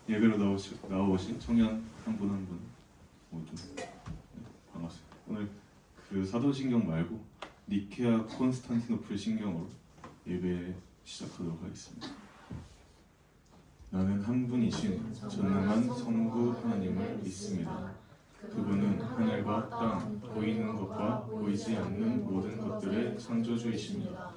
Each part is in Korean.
예배로 나오신 청년 한 분 한 분 모두 반갑습니다. 오늘 그 사도신경 말고 니케아 콘스탄티노플 신경으로 예배 시작하도록 하겠습니다. 나는 한 분이신 전능한 성부 하나님을 믿습니다. 그분은 하늘과 땅, 보이는 것과 보이지 않는 모든 것들의 창조주이십니다.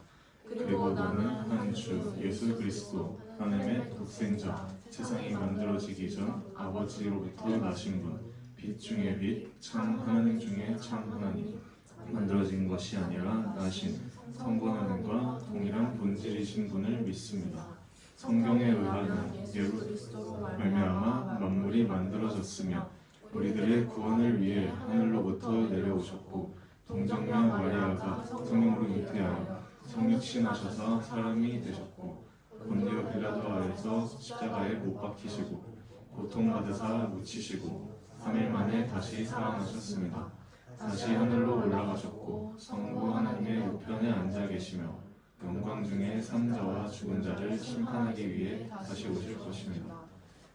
그리고 너는 한 주 예수 그리스도 하나님의 독생자, 세상이 만들어지기 전 아버지로부터 나신 분, 빛 중의 빛, 참 하나님 중에 참 하나님, 만들어진 것이 아니라 나신 성부 하나님과 동일한 본질이신 분을 믿습니다. 성경에 의하면 예수로 말미암아 만물이 만들어졌으며 우리들의 구원을 위해 하늘로부터 내려오셨고 동정녀 마리아가 성령으로 잉태하여 성육신하셔서 사람이 되셨고 본디오 빌라도 아래서 십자가에 못 박히시고 고통받으사 묻히시고 3일 만에 다시 살아나셨습니다. 다시 하늘로 올라가셨고 성부 하나님의 우편에 앉아 계시며 영광 중에 산자와 죽은 자를 심판하기 위해 다시 오실 것입니다.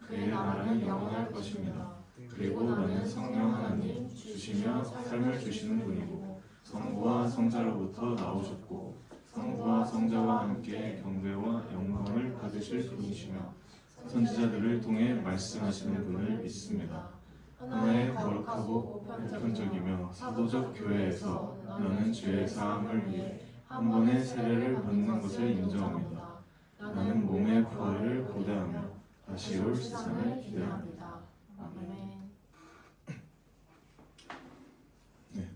그의 나라는 영원할 것입니다. 그리고 나는 성령 하나님 주시며 삶을 주시는 분이고 성부와 성자로부터 나오셨고 성부와 성자와 함께 경배와 영광을 받으실 분이시며 선지자들을 통해 말씀하시는 분을 믿습니다. 하나의 거룩하고 보편적이며 사도적 교회에서 나는 죄의 사함을 위해 한 번의 세례를 받는 것을 인정합니다. 나는 몸의 부활을 고대하며 다시 올 세상을 기대합니다. 아멘. 네,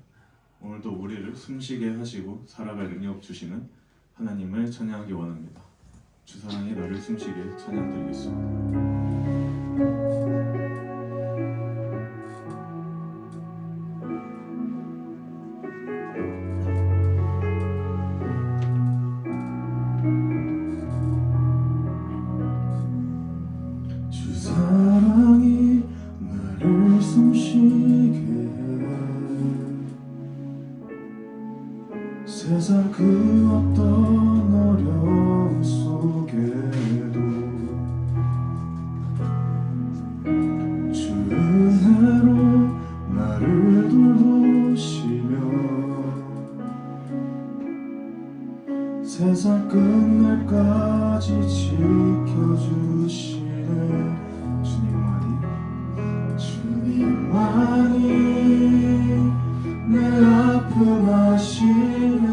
오늘도 우리를 숨쉬게 하시고 살아갈 능력 주시는 하나님을 찬양하기 원합니다. 주사랑이 나를 숨쉬게 찬양드리겠습니다. 사랑이 나를 숨쉬게 해 세상 그 어떤 어려움 속에도 주 은혜로 나를 돌보시며 세상 끝날까지 지켜주시네 주님만이 내 아픔 아시며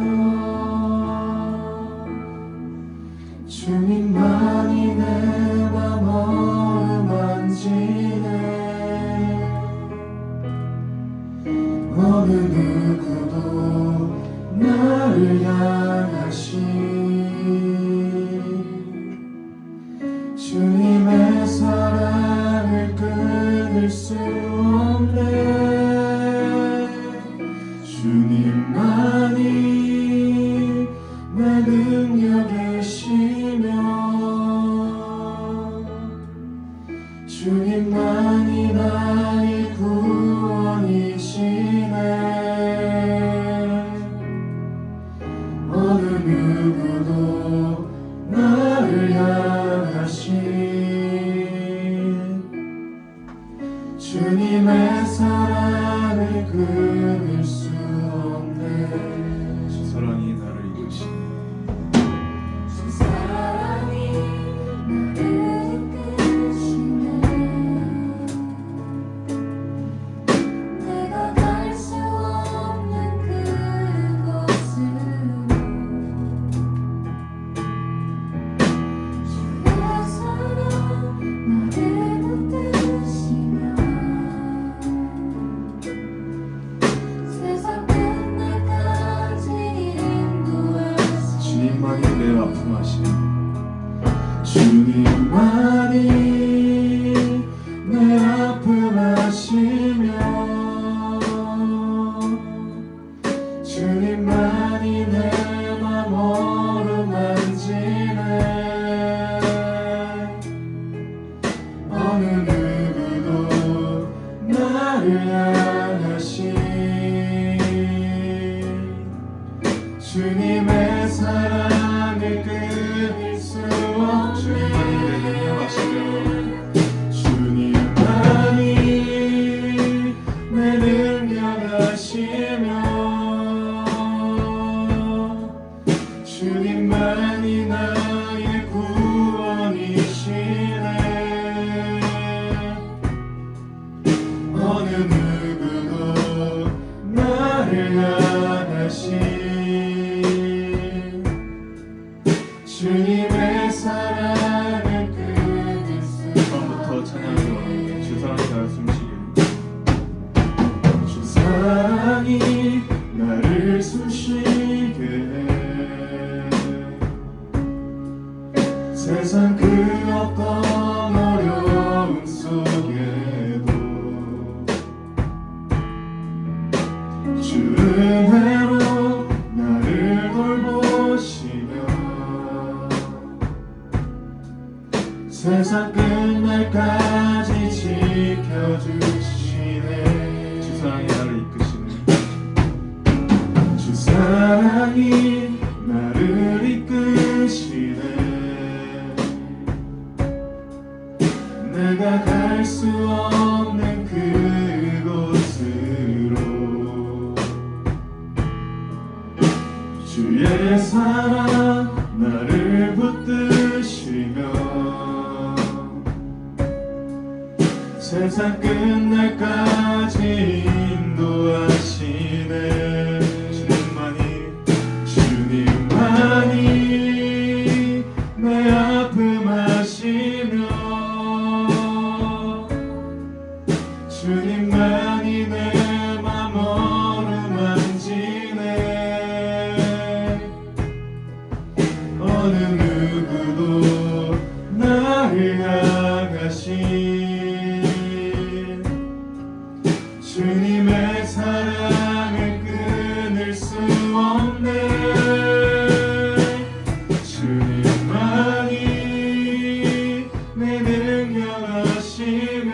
주님만이 내 맘 어루만지네 어느 누구도 나를 향하신 주님의 사랑을 끊을 수 없네 주님만이 내 능력이시며 주님만이 나의 구원이시네 어느 누구도 나를 향하신 주님의 사랑을 끊을 수 없네 주 사랑이 나를 이끄시니 주 사랑이 나를 이끄시네 내가 갈 수 없는 그곳으로 주의 사랑 나를 붙드시며 세상 끝날까지 인도하시네 주님만이 내 아픔 아시네 주님만이 내 아픔 아시며 주님만이 내 맘 어루만지네 어느 누구도 나를 향하신 주님의 사랑을 끊을 수 없네 주님만이 내 능력하시며 사랑이 나를 이끄시네. 내가 갈 수 없는 그곳으로 주의 사랑 나를 붙드시며 세상 끝날까지 인도하시네. 주님만이 내 아픔 아시며 주님만이 내 맘 어루만지네. 어느 누구도 나를 향하신 주님의 사랑을 끊을 수 없네. 주님만이 내 능력하시며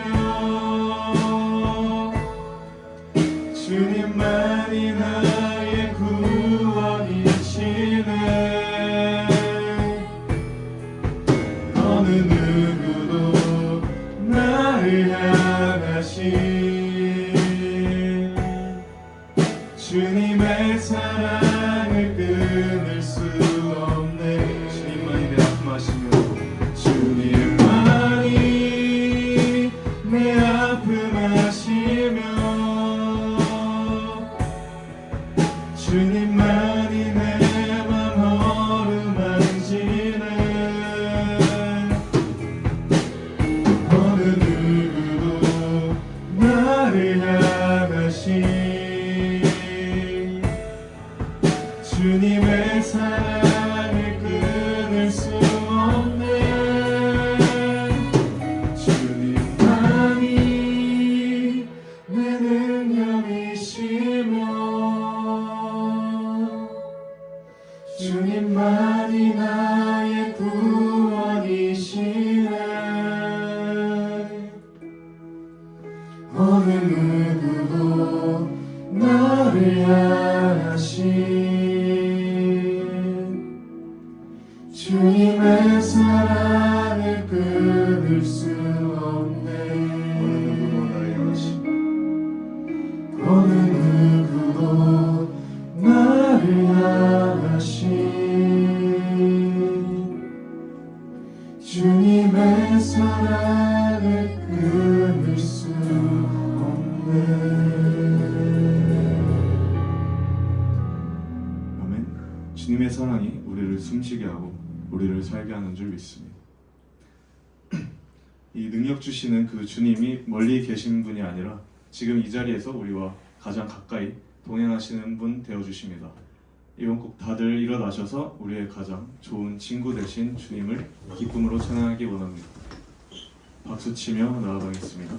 주님만이 나의 구원이시네. 어느 누구도 나를 향하신 주님의 사랑을 끊을 수 없네. 주님만이 내 아픔 아시며 주님만이 내 아픔 아시며 주님만이 내 맘 어루만지네. 어느 누구도 나를 향하신 주님의 사랑을 끊을 수 없네. 주님만이 내 능력이시며 주님만이 나의 구원이시네. 어느 누구도 나를 향하신 주님의 사랑을 끊을 수 없네. 어느 누구도 나를 향하신 주님의 사랑을 끊을 수 없네. 아멘. 주님의 사랑이 우리를 숨쉬게 하고 우리를 살게 하는 줄 믿습니다. 이 능력 주시는 그 주님이 멀리 계신 분이 아니라 지금 이 자리에서 우리와 가장 가까이 동행하시는 분 되어주십니다. 이번 꼭 다들 일어나셔서 우리의 가장 좋은 친구 되신 주님을 기쁨으로 찬양하기 원합니다. 박수치며 나아가겠습니다.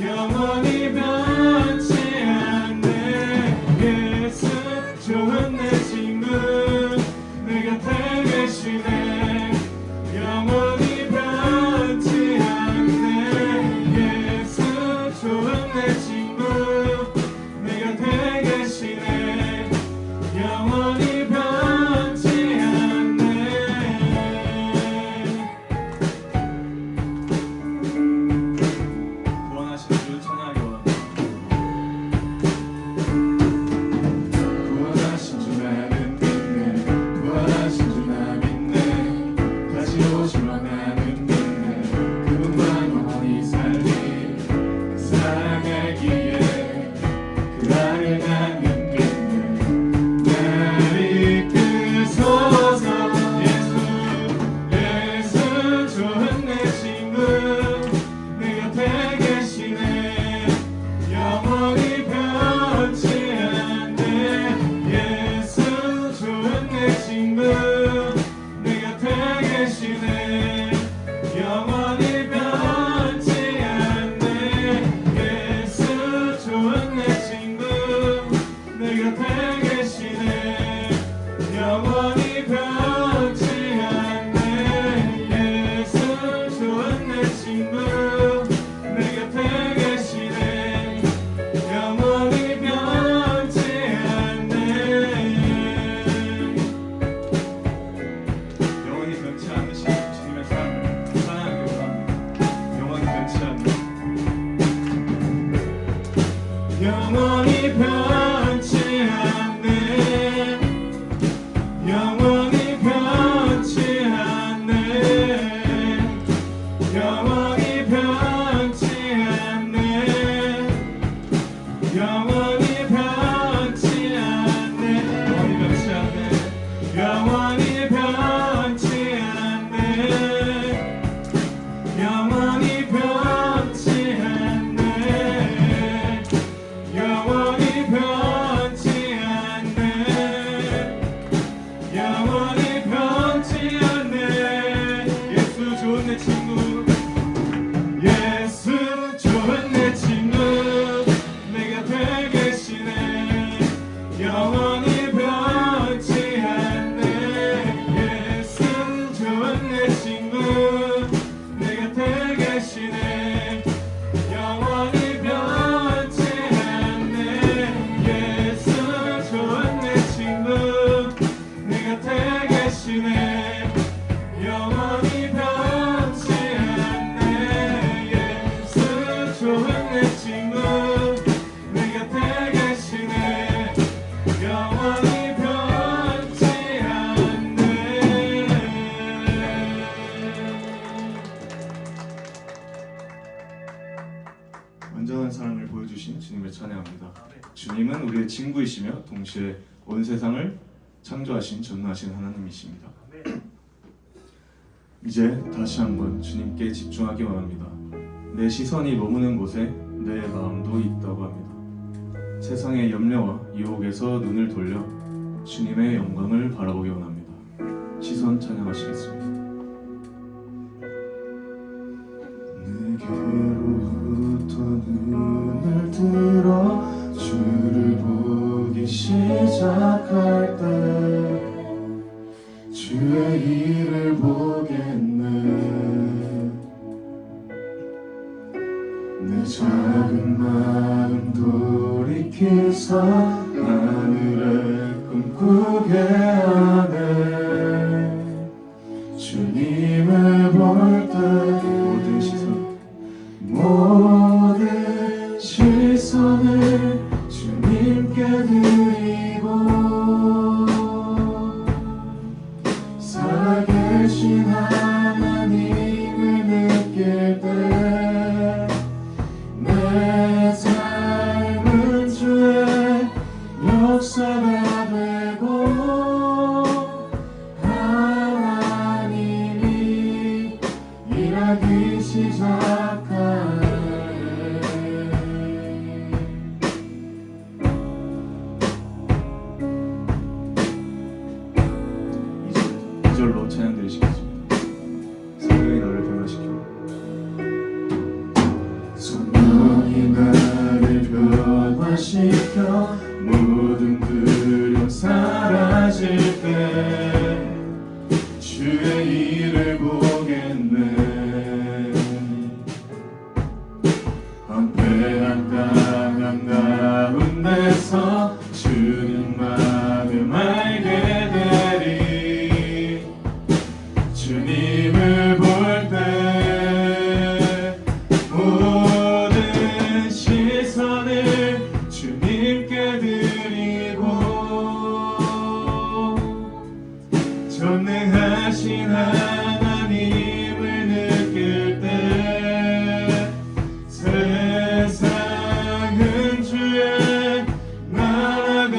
영원히 변치 않네. 영원히 변치 않네. 예수 좋은 내 친구 내 곁에 계시네. 영원히 변치 않네. 예수 좋은 내 친구 내 곁에 계시네. 영원히 변치 않네. 예수 좋은 내 친구 내 곁에 계시네. 영원히 변치 않네. 완전한 사랑을 보여주신 주님을 찬양합니다. 주님은 우리의 친구이시며 동시에 온 세상을 창조하신 전능하신 하나님이십니다. 이제 다시 한번 주님께 집중하기 원합니다. 내 시선이 머무는 곳에 내 마음도 있다고 합니다. 세상의 염려와 유혹에서 눈을 돌려 주님의 영광을 바라보기 원합니다. 시선 찬양하시겠습니다. 내게로부터 눈을 들어 주를 보기 시작할 때 주의 일을 보겠네. 내 작은 마음 돌이키사 하늘에 꿈꾸게 하네. 주님을 볼 때 모든 시선을 주님께 드리고 살아계신 하나님을 느낄 때 내 삶은 주의 역사가 되고 하나님이 일하기 시작하네. 이절로 찬양 드리시겠습니다. 성령이 나를 변화시켜 성령이 나를 변화시켜 모든 두려움 사라질 때 주의 일을 보겠네. 황폐한 땅 한가운데서 주님만을 알게 되리. 주님을 볼 때 모든 시선을 주님께 드리고 전능하신 하나님을 느낄 때 세상은 주의 나라가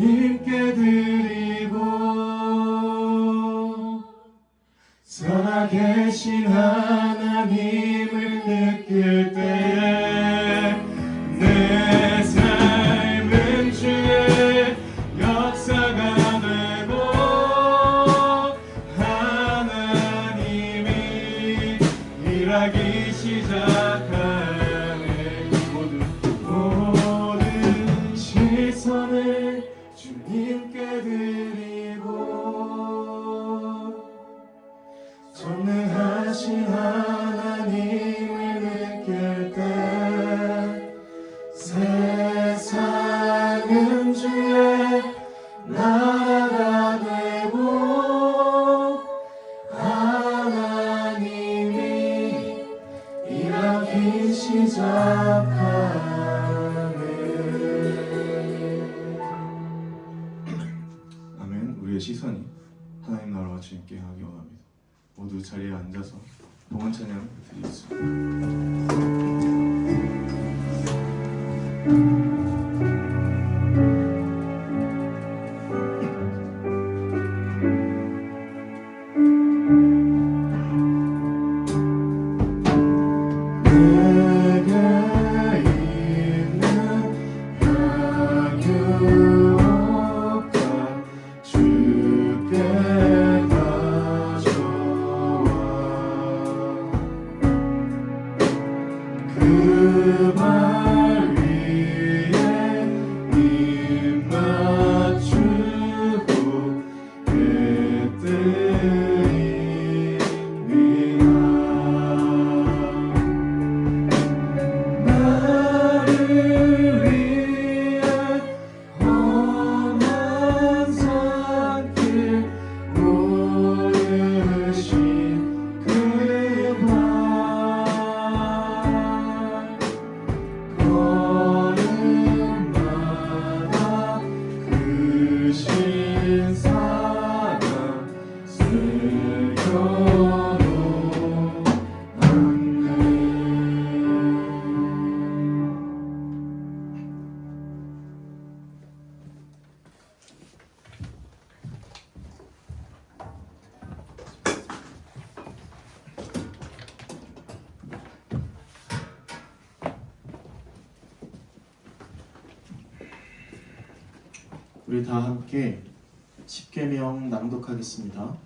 주님께 드리고 살아계신 하나님을 느낄 때 내 삶은 주의 역사가 되고 하나님이 일하기 시작하네. 모든 시선을 주님께 드리고 전능하신 하나님을 느낄 때 세상은 주의 나라가 되고 하나님이 일하기 시작하네. 아멘. 우리의 시선이 하나님 나라와 주님께 하기 원합니다. 모두 자리에 앉아서 봉헌 찬양 드리겠습니다. 우리 다 함께 십계명 낭독하겠습니다.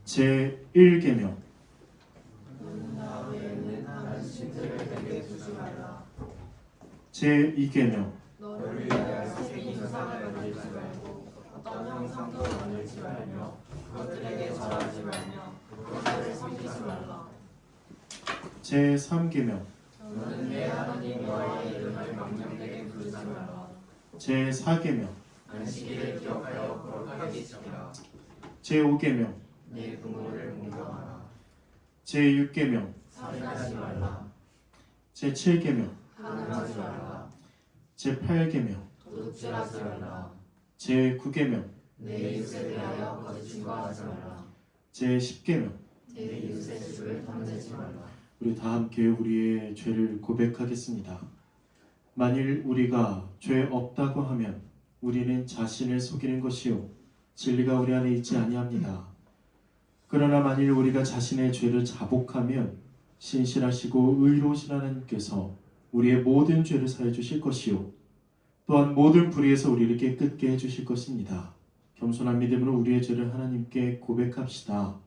제1계명 제2계명 너를 위하여 새긴 조상을 만들지 말고 어떤 형상도 만들지 말며 그것들에게 절하지 말며 그것들을 섬기지 말라. 제3계명 너는 내 하나님 여호와의 이름을 망령되게 부르지 말라. 제4계명 안식일을 기억하여 거룩하게 지키라. 제5계명 네 부모를 공경하라. 제6계명 살인하지 말라. 제7계명 간음하지 말라. 제8계명 도둑질하지 말라. 제9계명 내 이웃에 대하여 거짓 증거하지 말라. 제10계명 내 이웃의 집을 탐내지 말라. 우리 다 함께 우리의 죄를 고백하겠습니다. 만일 우리가 죄 없다고 하면 우리는 자신을 속이는 것이요 진리가 우리 안에 있지 아니합니다. 그러나 만일 우리가 자신의 죄를 자복하면 신실하시고 의로우신 하나님께서 우리의 모든 죄를 사해 주실 것이요 또한 모든 불의에서 우리를 깨끗게 해 주실 것입니다. 겸손한 믿음으로 우리의 죄를 하나님께 고백합시다.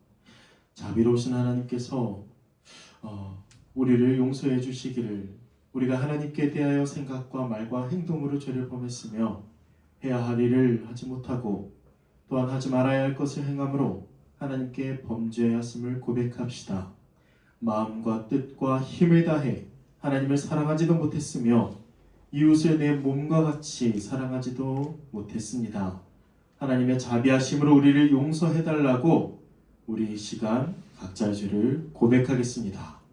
자비로우신 하나님께서 우리를 용서해 주시기를, 우리가 하나님께 대하여 생각과 말과 행동으로 죄를 범했으며 해야 할 일을 하지 못하고 또한 하지 말아야 할 것을 행함으로 하나님께 범죄하였음을 고백합시다. 마음과 뜻과 힘을 다해 하나님을 사랑하지도 못했으며 이웃을 내 몸과 같이 사랑하지도 못했습니다. 하나님의 자비하심으로 우리를 용서해달라고 우리 이 시간 각자의 죄를 고백하겠습니다.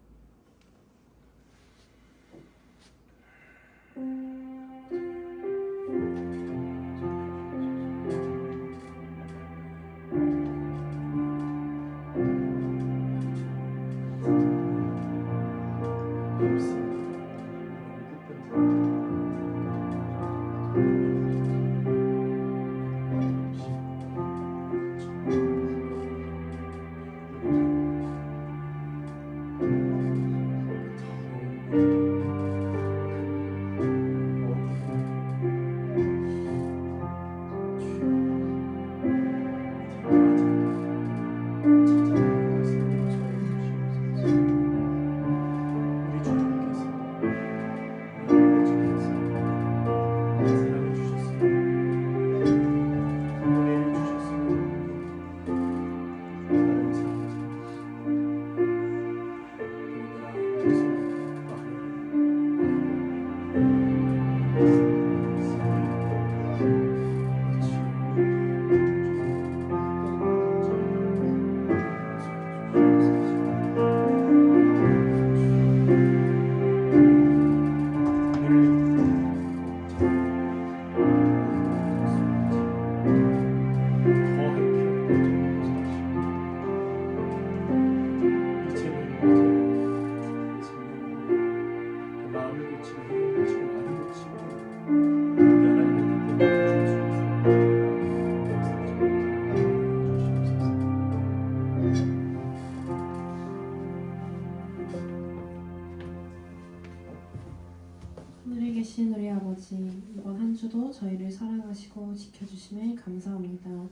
하늘에 계신 우리 아버지, 이번 한 주도 저희를 사랑하시고 지켜주심에 감사합니다.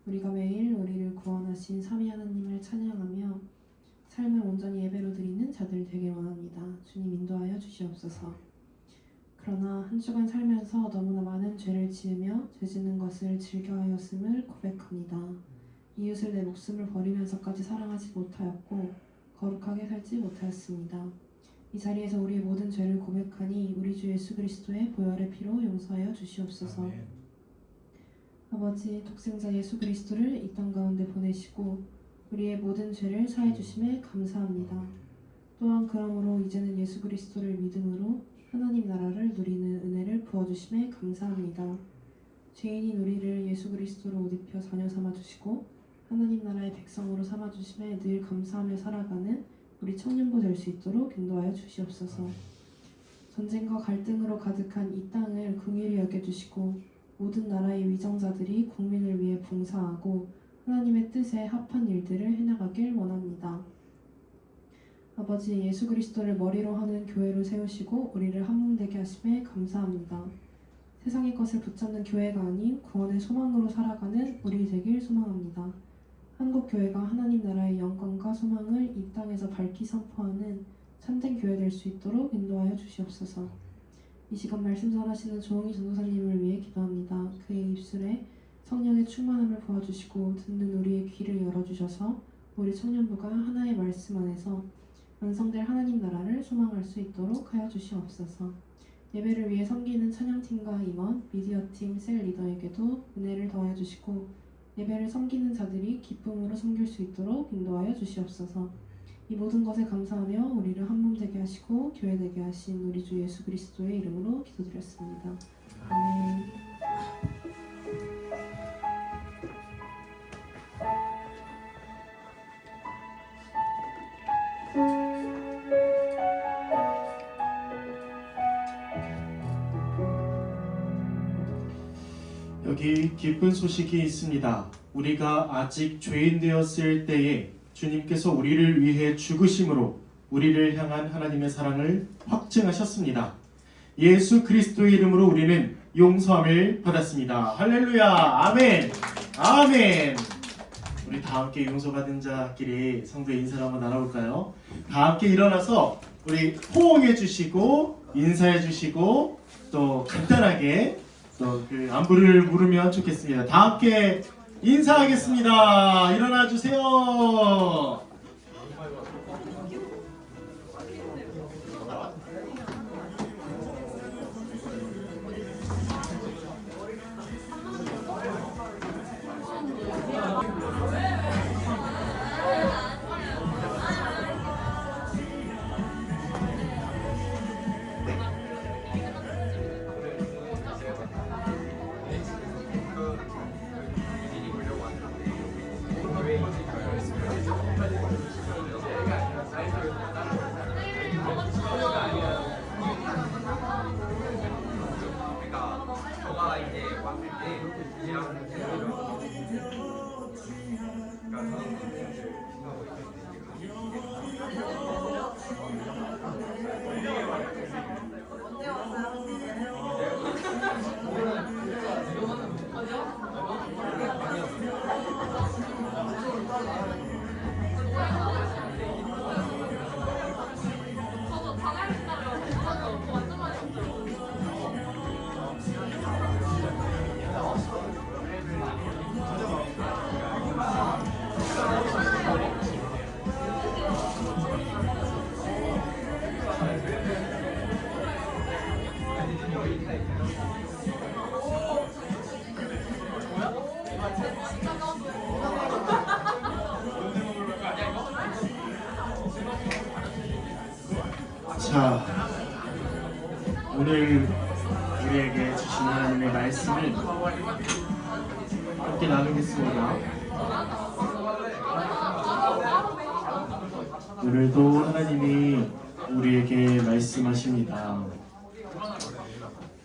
우리가 매일 우리를 구원하신 삼위 하나님을 찬양하며 삶을 온전히 예배로 드리는 자들 되길 원합니다. 주님 인도하여 주시옵소서. 그러나 한 주간 살면서 너무나 많은 죄를 지으며 죄 짓는 것을 즐겨하였음을 고백합니다. 이웃을 내 목숨을 버리면서까지 사랑하지 못하였고 거룩하게 살지 못하였습니다. 이 자리에서 우리의 모든 죄를 고백하니 우리 주 예수 그리스도의 보혈의 피로 용서하여 주시옵소서. 아멘. 아버지, 독생자 예수 그리스도를 이 땅 가운데 보내시고 우리의 모든 죄를 사해 주심에 감사합니다. 또한 그러므로 이제는 예수 그리스도를 믿음으로 하나님 나라를 누리는 은혜를 부어주심에 감사합니다. 죄인인 우리를 예수 그리스도로 옷 입혀 자녀 삼아 주시고 하나님 나라의 백성으로 삼아 주심에 늘 감사하며 살아가는 우리 청년부 될 수 있도록 인도하여 주시옵소서. 전쟁과 갈등으로 가득한 이 땅을 긍휼히 여겨주시고 모든 나라의 위정자들이 국민을 위해 봉사하고 하나님의 뜻에 합한 일들을 해나가길 원합니다. 아버지, 예수 그리스도를 머리로 하는 교회로 세우시고 우리를 한몸되게 하심에 감사합니다. 세상의 것을 붙잡는 교회가 아닌 구원의 소망으로 살아가는 우리 되길 소망합니다. 한국 교회가 하나님 나라의 영광과 소망을 이 땅에서 밝히 선포하는 참된 교회 될 수 있도록 인도하여 주시옵소서. 이 시간 말씀 전하시는 조홍희 전도사님을 위해 기도합니다. 그의 입술에 성령의 충만함을 부어주시고 듣는 우리의 귀를 열어주셔서 우리 청년부가 하나의 말씀 안에서 완성될 하나님 나라를 소망할 수 있도록 하여 주시옵소서. 예배를 위해 섬기는 찬양팀과 임원, 미디어팀, 셀 리더에게도 은혜를 더하여 주시고 예배를 섬기는 자들이 기쁨으로 섬길 수 있도록 인도하여 주시옵소서. 이 모든 것에 감사하며 우리를 한몸 되게 하시고 교회 되게 하신 우리 주 예수 그리스도의 이름으로 기도드렸습니다. 아멘. 여기 기쁜 소식이 있습니다. 우리가 아직 죄인 되었을 때에 주님께서 우리를 위해 죽으심으로 우리를 향한 하나님의 사랑을 확증하셨습니다. 예수 그리스도의 이름으로 우리는 용서함을 받았습니다. 할렐루야. 아멘. 아멘. 우리 다 함께 용서받은 자끼리 성도의 인사를 한번 나눠볼까요? 다 함께 일어나서 우리 호응해 주시고 인사해 주시고 또 간단하게 또 그 안부를 물으면 좋겠습니다. 다 함께 인사하겠습니다. 일어나 주세요. 자, 오늘 우리에게 주신 하나님의 말씀을 함께 나누겠습니다. 오늘도 하나님이 우리에게 말씀하십니다.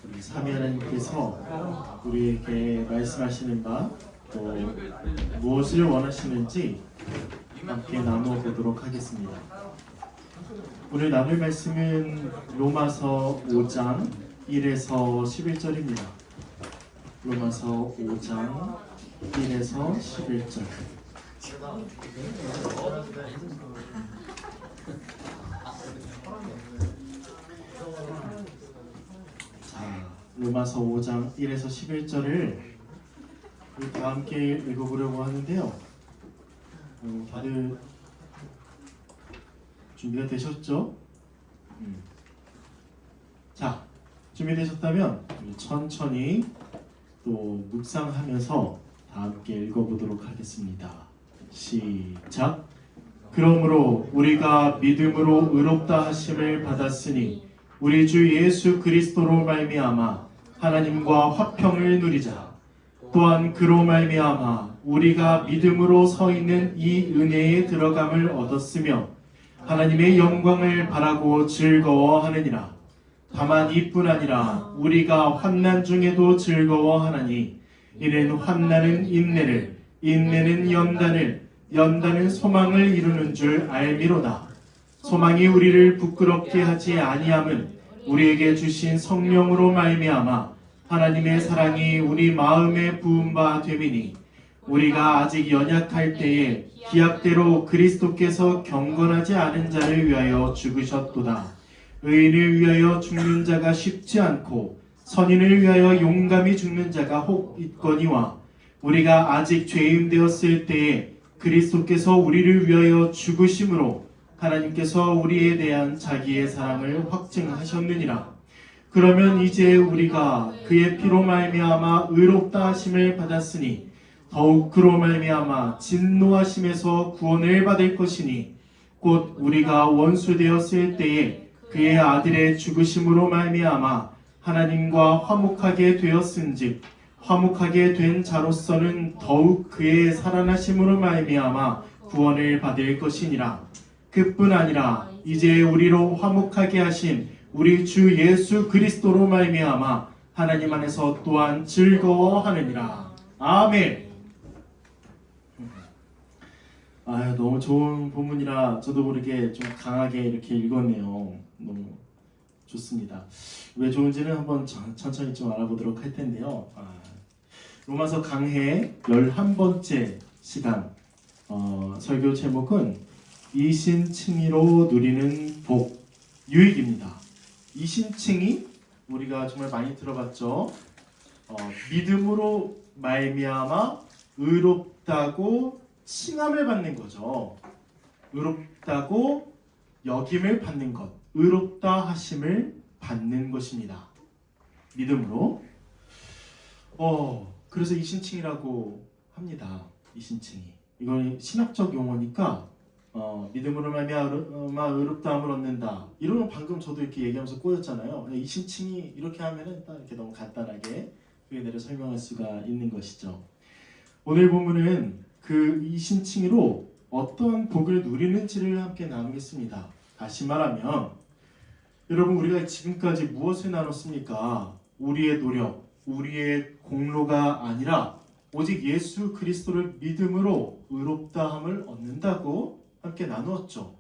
우리 삼위 하나님께서 우리에게 말씀하시는 바, 또 무엇을 원하시는지 함께 나누어 보도록 하겠습니다. 오늘 나눌 말씀은 로마서 5장 1에서 11절입니다. 로마서 5장 1에서 11절. 자, 로마서 5장 1에서 11절을 우리 다 함께 읽어보려고 하는데요. 다들 준비가 되셨죠? 자, 준비되셨다면 천천히 또 묵상하면서 다 함께 읽어보도록 하겠습니다. 시작. 그러므로 우리가 믿음으로 의롭다 하심을 받았으니 우리 주 예수 그리스도로 말미암아 하나님과 화평을 누리자. 또한 그로 말미암아 우리가 믿음으로 서 있는 이 은혜에 들어감을 얻었으며 하나님의 영광을 바라고 즐거워하느니라. 다만 이뿐 아니라 우리가 환난 중에도 즐거워하나니 이는 환난은 인내를, 인내는 연단을, 연단은 소망을 이루는 줄 알미로다. 소망이 우리를 부끄럽게 하지 아니함은 우리에게 주신 성령으로 말미암아 하나님의 사랑이 우리 마음에 부은 바 됨이니 우리가 아직 연약할 때에 기약대로 그리스도께서 경건하지 않은 자를 위하여 죽으셨도다. 의인을 위하여 죽는 자가 쉽지 않고 선인을 위하여 용감히 죽는 자가 혹 있거니와 우리가 아직 죄인 되었을 때에 그리스도께서 우리를 위하여 죽으심으로 하나님께서 우리에 대한 자기의 사랑을 확증하셨느니라. 그러면 이제 우리가 그의 피로 말미암아 의롭다 하심을 받았으니 더욱 그로 말미암아 진노하심에서 구원을 받을 것이니 곧 우리가 원수 되었을 때에 그의 아들의 죽으심으로 말미암아 하나님과 화목하게 되었은즉 화목하게 된 자로서는 더욱 그의 살아나심으로 말미암아 구원을 받을 것이니라. 그뿐 아니라 이제 우리로 화목하게 하신 우리 주 예수 그리스도로 말미암아 하나님 안에서 또한 즐거워하느니라. 아멘. 너무 좋은 본문이라 저도 모르게 좀 강하게 이렇게 읽었네요. 너무 좋습니다. 왜 좋은지는 한번 천천히 좀 알아보도록 할 텐데요. 로마서 강해 11번째 시간 설교 제목은 이신칭의로 누리는 복, 유익입니다. 이신칭의 우리가 정말 많이 들어봤죠. 믿음으로 말미암아 의롭다고 칭함을 받는 거죠. 의롭다고 여김을 받는 것, 의롭다 하심을 받는 것입니다. 믿음으로. 그래서 이신칭이라고 합니다. 이신칭이. 이건 신학적 용어니까 믿음으로 말미암아 의롭다함을 얻는다. 이러면 방금 저도 이렇게 얘기하면서 꼬였잖아요. 이신칭이 이렇게 하면은 딱 이렇게 너무 간단하게 그 은혜를 설명할 수가 있는 것이죠. 오늘 본문은 그 이신칭의로 어떤 복을 누리는지를 함께 나누겠습니다. 다시 말하면 여러분 우리가 지금까지 무엇을 나눴습니까? 우리의 노력, 우리의 공로가 아니라 오직 예수 그리스도를 믿음으로 의롭다함을 얻는다고 함께 나누었죠.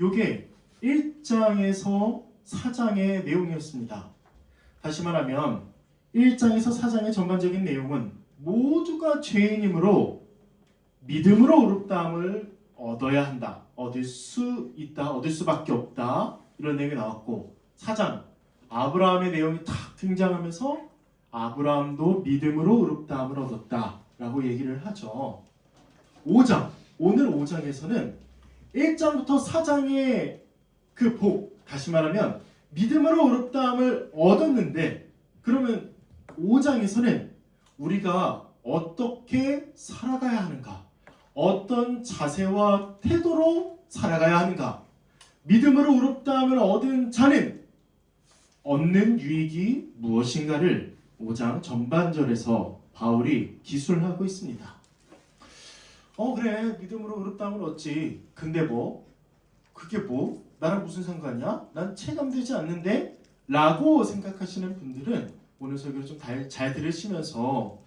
요게 1장에서 4장의 내용이었습니다. 다시 말하면 1장에서 4장의 전반적인 내용은 모두가 죄인이므로 믿음으로 의롭다함을 얻어야 한다. 얻을 수 있다. 얻을 수밖에 없다. 이런 내용이 나왔고 4장 아브라함의 내용이 탁 등장하면서 아브라함도 믿음으로 의롭다함을 얻었다 라고 얘기를 하죠. 5장 오늘 5장에서는 1장부터 4장의 그 복, 다시 말하면 믿음으로 의롭다함을 얻었는데 그러면 5장에서는 우리가 어떻게 살아가야 하는가, 어떤 자세와 태도로 살아가야 하는가, 믿음으로 의롭다함을 얻은 자는 얻는 유익이 무엇인가를 5장 전반절에서 바울이 기술하고 있습니다. 그래 믿음으로 의롭다함을 얻지. 근데 뭐 그게 뭐 나랑 무슨 상관이야? 난 체감되지 않는데? 라고 생각하시는 분들은 오늘 설교를 좀 잘 들으시면서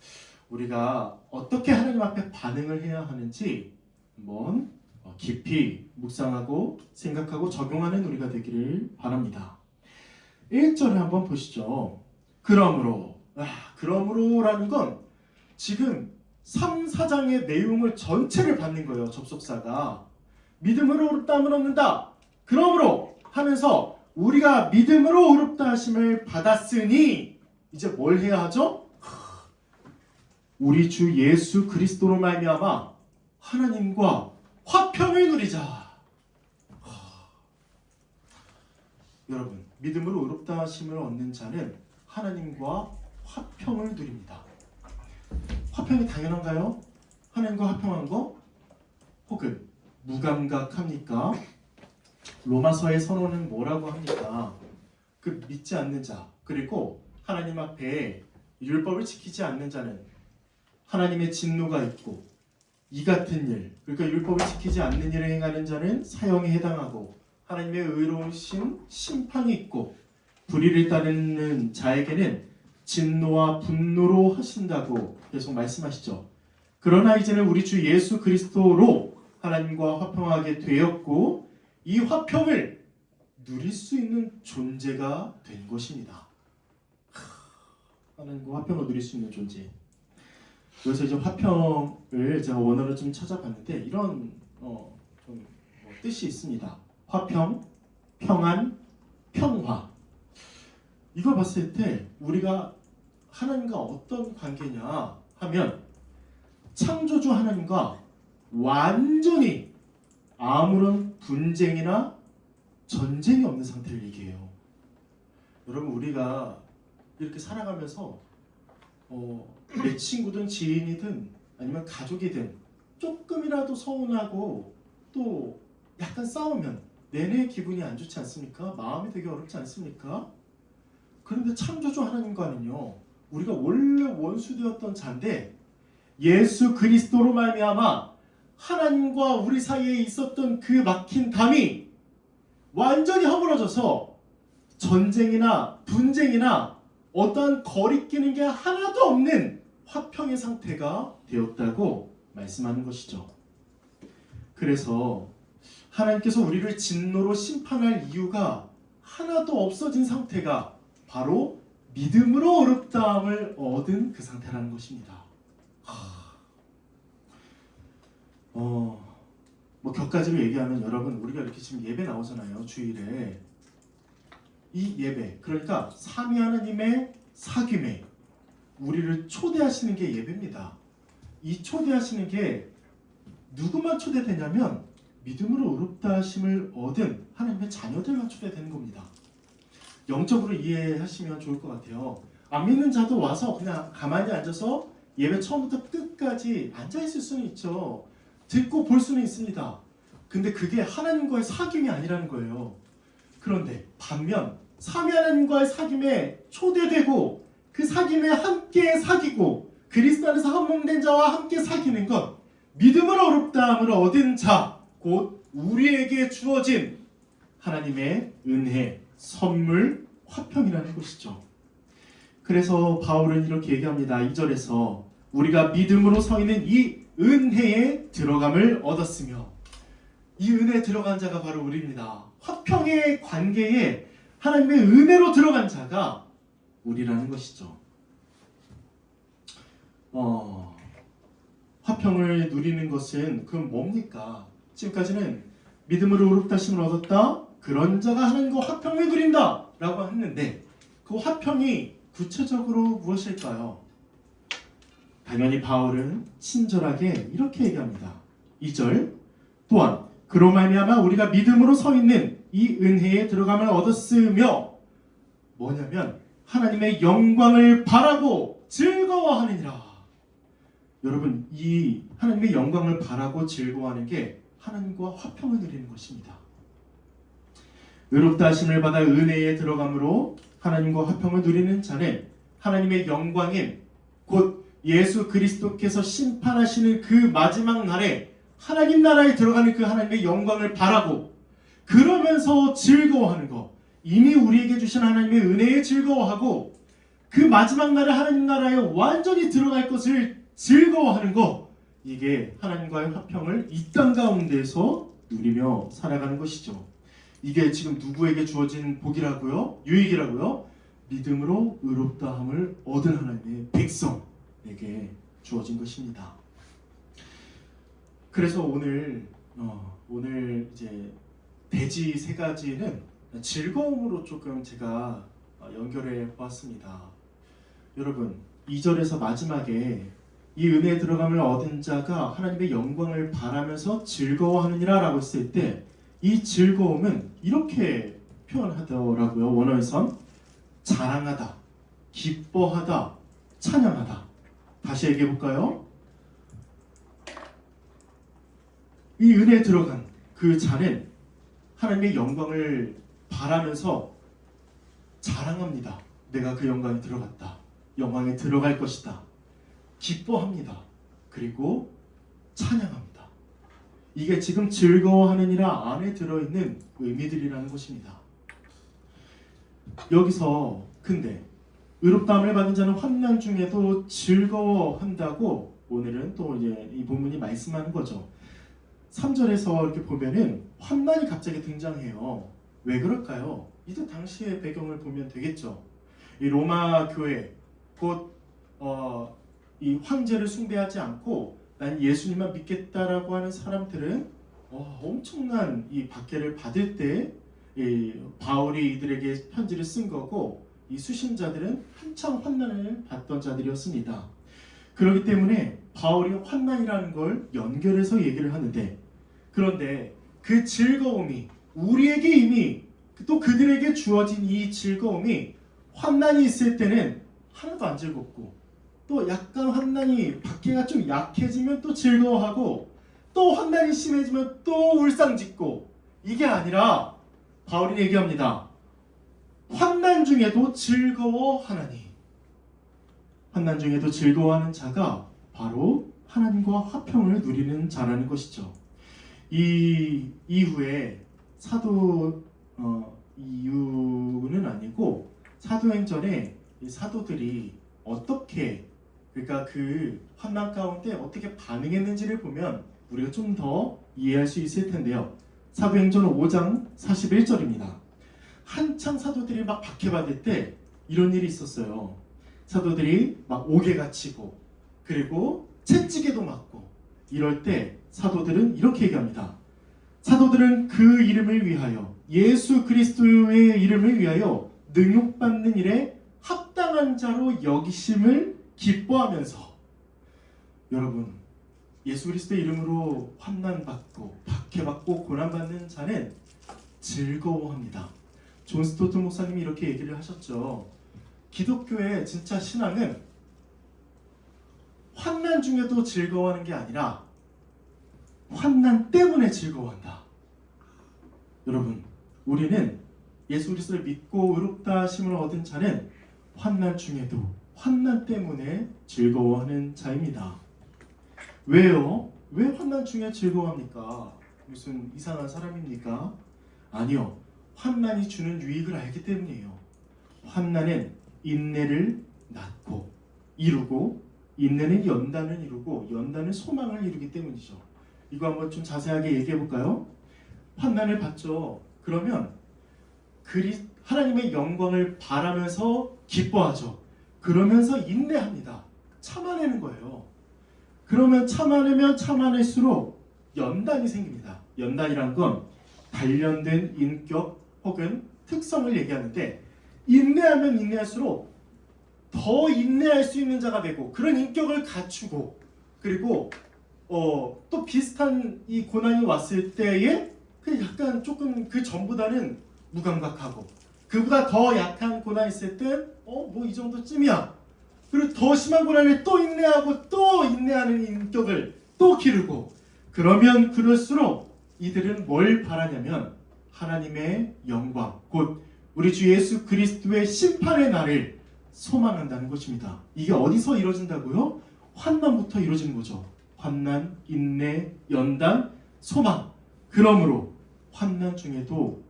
우리가 어떻게 하나님 앞에 반응을 해야 하는지 한번 깊이 묵상하고 생각하고 적용하는 우리가 되기를 바랍니다. 1절을 한번 보시죠. 그러므로라는 건 지금 3, 4장의 내용을 전체를 받는 거예요. 접속사가 믿음으로 의롭다함을 얻는다. 그러므로 하면서 우리가 믿음으로 의롭다 하심을 받았으니 이제 뭘 해야 하죠? 우리 주 예수 그리스도로 말미암아 하나님과 화평을 누리자. 여러분, 믿음으로 의롭다 하심을 얻는 자는 하나님과 화평을 누립니다. 화평이 당연한가요? 하나님과 화평한 거? 혹은 무감각합니까? 로마서의 선언은 뭐라고 합니까? 그 믿지 않는 자, 그리고 하나님 앞에 율법을 지키지 않는 자는 하나님의 진노가 있고 이 같은 일, 그러니까 율법을 지키지 않는 일을 행하는 자는 사형에 해당하고 하나님의 의로우신 심판이 있고 불의를 따르는 자에게는 진노와 분노로 하신다고 계속 말씀하시죠. 그러나 이제는 우리 주 예수 그리스도로 하나님과 화평하게 되었고 이 화평을 누릴 수 있는 존재가 된 것입니다. 하나님과 화평을 누릴 수 있는 존재. 그래서 이제 화평을 제가 원어를 좀 찾아봤는데 이런 뜻이 있습니다. 화평, 평안, 평화. 이걸 봤을 때 우리가 하나님과 어떤 관계냐 하면 창조주 하나님과 완전히 아무런 분쟁이나 전쟁이 없는 상태를 얘기해요. 여러분, 우리가 이렇게 살아가면서 내 친구든 지인이든 아니면 가족이든 조금이라도 서운하고 또 약간 싸우면 내내 기분이 안 좋지 않습니까? 마음이 되게 어렵지 않습니까? 그런데 창조주 하나님과는요, 우리가 원래 원수되었던 자인데 예수 그리스도로 말미암아 하나님과 우리 사이에 있었던 그 막힌 담이 완전히 허물어져서 전쟁이나 분쟁이나 어떠한 거리끼는 게 하나도 없는 화평의 상태가 되었다고 말씀하는 것이죠. 그래서 하나님께서 우리를 진노로 심판할 이유가 하나도 없어진 상태가 바로 믿음으로 의롭다함을 얻은 그 상태라는 것입니다. 뭐 격가지로 얘기하면 여러분, 우리가 이렇게 지금 예배 나오잖아요. 주일에 이 예배, 그러니까 삼위 하나님의 사귐에 우리를 초대하시는 게 예배입니다. 이 초대하시는 게 누구만 초대되냐면 믿음으로 의롭다 하심을 얻은 하나님의 자녀들만 초대되는 겁니다. 영적으로 이해하시면 좋을 것 같아요. 안 믿는 자도 와서 그냥 가만히 앉아서 예배 처음부터 끝까지 앉아있을 수는 있죠. 듣고 볼 수는 있습니다. 근데 그게 하나님과의 사귐이 아니라는 거예요. 그런데 반면 삼위 하나님과의 사귐에 초대되고 그 사귐에 함께 사귀고 그리스도 안에서 한몸된 자와 함께 사귀는 것, 믿음으로 의롭다함을 얻은 자, 곧 우리에게 주어진 하나님의 은혜, 선물, 화평이라는 것이죠. 그래서 바울은 이렇게 얘기합니다. 2절에서 우리가 믿음으로 서 있는 이 은혜에 들어감을 얻었으며, 이 은혜에 들어간 자가 바로 우리입니다. 화평의 관계에 하나님의 은혜로 들어간 자가 우리라는 것이죠. 화평을 누리는 것은 그럼 뭡니까? 지금까지는 믿음으로 의롭다심을 얻었다, 그런 자가 하나님과 화평을 누린다 라고 했는데, 그 화평이 구체적으로 무엇일까요? 당연히 바울은 친절하게 이렇게 얘기합니다. 2절, 또한 그로 말미암아 우리가 믿음으로 서 있는 이 은혜에 들어감을 얻었으며, 뭐냐면 하나님의 영광을 바라고 즐거워하느니라. 여러분, 이 하나님의 영광을 바라고 즐거워하는 게 하나님과 화평을 누리는 것입니다. 의롭다 하심을 받아 은혜에 들어감으로 하나님과 화평을 누리는 자는 하나님의 영광인 곧 예수 그리스도께서 심판하시는 그 마지막 날에 하나님 나라에 들어가는 그 하나님의 영광을 바라고 그러면서 즐거워하는 것, 이미 우리에게 주신 하나님의 은혜에 즐거워하고 그 마지막 날에 하나님 나라에 완전히 들어갈 것을 즐거워하는 것, 이게 하나님과의 화평을 이 땅 가운데서 누리며 살아가는 것이죠. 이게 지금 누구에게 주어진 복이라고요? 유익이라고요? 믿음으로 의롭다함을 얻은 하나님의 백성에게 주어진 것입니다. 그래서 오늘 이제 대지 세 가지는 즐거움으로 조금 제가 연결해 보았습니다. 여러분, 2절에서 마지막에 이 은혜에 들어감을 얻은 자가 하나님의 영광을 바라면서 즐거워하느니라 라고 했을 때, 이 즐거움은 이렇게 표현하더라고요. 원어에선 자랑하다, 기뻐하다, 찬양하다. 다시 얘기해 볼까요? 이 은혜에 들어간 그 자는 하나님의 영광을 바라면서 자랑합니다. 내가 그 영광에 들어갔다. 영광에 들어갈 것이다. 기뻐합니다. 그리고 찬양합니다. 이게 지금 즐거워하느니라 안에 들어있는 의미들이라는 것입니다. 여기서 근데 의롭다함을 받은 자는 환난 중에도 즐거워한다고 오늘은 또 이제 이 본문이 말씀하는 거죠. 3절에서 이렇게 보면은 환난이 갑자기 등장해요. 왜 그럴까요? 이때 당시의 배경을 보면 되겠죠. 이 로마 교회 곧 이 황제를 숭배하지 않고 난 예수님만 믿겠다라고 하는 사람들은 엄청난 이 박해를 받을 때 바울이 이들에게 편지를 쓴 거고, 이 수신자들은 한창 환난을 받던 자들이었습니다. 그렇기 때문에 바울이 환난이라는 걸 연결해서 얘기를 하는데, 그런데 그 즐거움이 우리에게 이미 또 그들에게 주어진 이 즐거움이 환난이 있을 때는 하나도 안 즐겁고, 또 약간 환난이 박해가 좀 약해지면 또 즐거워하고, 또 환난이 심해지면 또 울상짓고, 이게 아니라 바울이 얘기합니다. 환난 중에도 즐거워하나니. 환난 중에도 즐거워하는 자가 바로 하나님과 화평을 누리는 자라는 것이죠. 이 이후에 이유는 아니고 사도행전에 이 사도들이 어떻게, 그러니까 그 환난 가운데 어떻게 반응했는지를 보면 우리가 좀 더 이해할 수 있을 텐데요. 사도행전 5장 41절입니다. 한창 사도들이 막 박해받을 때 이런 일이 있었어요. 사도들이 막 옥에 갇히고 그리고 채찍에도 맞고 이럴 때 사도들은 이렇게 얘기합니다. 사도들은 그 이름을 위하여, 예수 그리스도의 이름을 위하여 능욕받는 일에 합당한 자로 여기심을 기뻐하면서, 여러분, 예수 그리스도의 이름으로 환난받고 박해받고 고난받는 자는 즐거워합니다. 존 스토트 목사님이 이렇게 얘기를 하셨죠. 기독교의 진짜 신앙은 환난 중에도 즐거워하는 게 아니라 환난 때문에 즐거워한다. 여러분, 우리는 예수 그리스도를 믿고 의롭다 하심을 얻은 자는 환난 중에도 환난 때문에 즐거워하는 자입니다. 왜요? 왜 환난 중에 즐거워합니까? 무슨 이상한 사람입니까? 아니요. 환난이 주는 유익을 알기 때문이에요. 환난은 인내를 낳고 이루고 인내는 연단을 이루고 연단은 소망을 이루기 때문이죠. 이거 한번 좀 자세하게 얘기해 볼까요? 환난을 받죠. 그러면 하나님의 영광을 바라면서 기뻐하죠. 그러면서 인내합니다. 참아내는 거예요. 그러면 참아내면 참아낼수록 연단이 생깁니다. 연단이란 건 단련된 인격 혹은 특성을 얘기하는데 인내하면 인내할수록 더 인내할 수 있는 자가 되고 그런 인격을 갖추고 그리고 또 비슷한 이 고난이 왔을 때에 그 약간 조금 그 전보다는 무감각하고 그보다 더 약한 고난이 있을 땐 뭐 이 정도쯤이야. 그리고 더 심한 고난을 또 인내하고 또 인내하는 인격을 또 기르고 그러면 그럴수록 이들은 뭘 바라냐면 하나님의 영광 곧 우리 주 예수 그리스도의 심판의 날을 소망한다는 것입니다. 이게 어디서 이루어진다고요? 환난부터 이루어지는 거죠. 환난, 인내, 연단, 소망. 그러므로 환난 중에도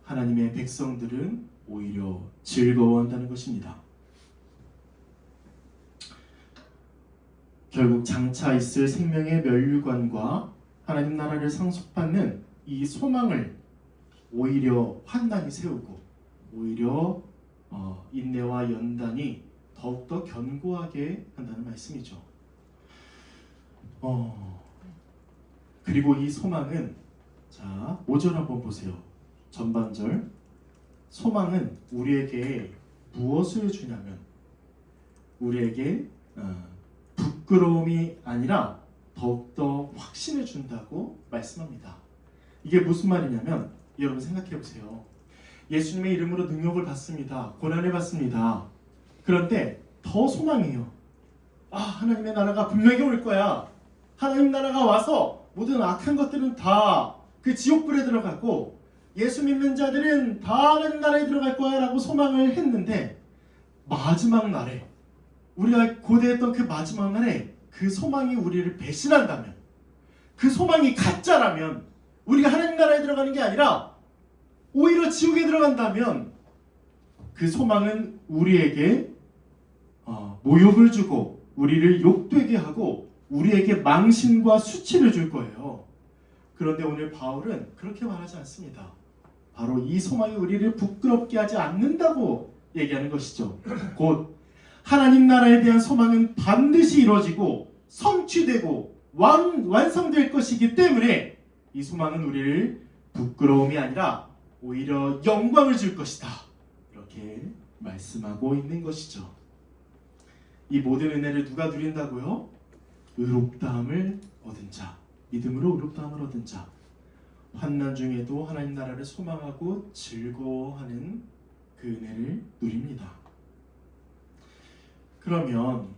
하나님의 백성들은 오히려 즐거워한다는 것입니다. 결국 장차 있을 생명의 면류관과 하나님 나라를 상속받는 이 소망을 오히려 환난이 세우고 오히려 인내와 연단이 더욱더 견고하게 한다는 말씀이죠. 그리고 이 소망은 자 5절 한번 보세요. 전반절 소망은 우리에게 무엇을 주냐면 우리에게 부끄러움이 아니라 더욱더 확신을 준다고 말씀합니다. 이게 무슨 말이냐면 여러분 생각해 보세요. 예수님의 이름으로 능력을 받습니다. 고난을 받습니다. 그런데 더 소망해요. 하나님의 나라가 분명히 올 거야. 하나님 나라가 와서 모든 악한 것들은 다 그 지옥불에 들어가고 예수 믿는 자들은 다 하나님 나라에 들어갈 거야 라고 소망을 했는데 마지막 날에 우리가 고대했던 그 마지막 날에 그 소망이 우리를 배신한다면 그 소망이 가짜라면 우리가 하나님 나라에 들어가는 게 아니라 오히려 지옥에 들어간다면 그 소망은 우리에게 모욕을 주고 우리를 욕되게 하고 우리에게 망신과 수치를 줄 거예요. 그런데 오늘 바울은 그렇게 말하지 않습니다. 바로 이 소망이 우리를 부끄럽게 하지 않는다고 얘기하는 것이죠. 곧 하나님 나라에 대한 소망은 반드시 이루어지고 성취되고 완성될 것이기 때문에 이 소망은 우리를 부끄러움이 아니라 오히려 영광을 줄 것이다. 이렇게 말씀하고 있는 것이죠. 이 모든 은혜를 누가 누린다고요? 의롭다함을 얻은 자, 믿음으로 의롭다함을 얻은 자, 환난 중에도 하나님 나라를 소망하고 즐거워하는 그 은혜를 누립니다. 그러면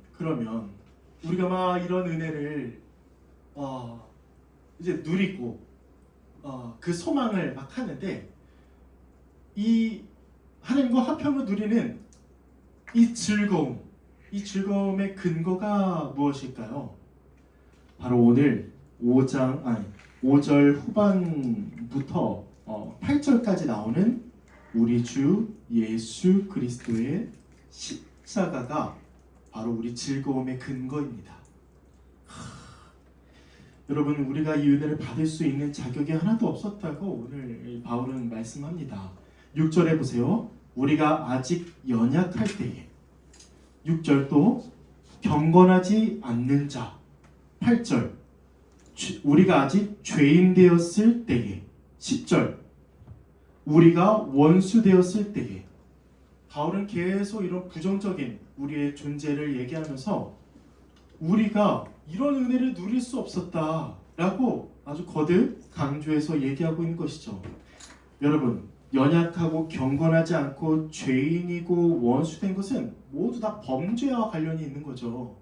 우리가 막 이런 은혜를 이제 누리고 그 소망을 막 하는데 이 하나님과 화평을 누리는 이 즐거움의 근거가 무엇일까요? 바로 오늘 5절 후반부터 8절까지 나오는 우리 주 예수 그리스도의 십자가가 바로 우리 즐거움의 근거입니다. 여러분 우리가 이 은혜를 받을 수 있는 자격이 하나도 없었다고 오늘 바울은 말씀합니다. 6절에 보세요. 우리가 아직 연약할 때에 6절 또 경건하지 않는 자 8절 우리가 아직 죄인 되었을 때에 10절 우리가 원수 되었을 때에 바울은 계속 이런 부정적인 우리의 존재를 얘기하면서 우리가 이런 은혜를 누릴 수 없었다라고 아주 거듭 강조해서 얘기하고 있는 것이죠. 여러분 연약하고 경건하지 않고 죄인이고 원수된 것은 모두 다 범죄와 관련이 있는 거죠.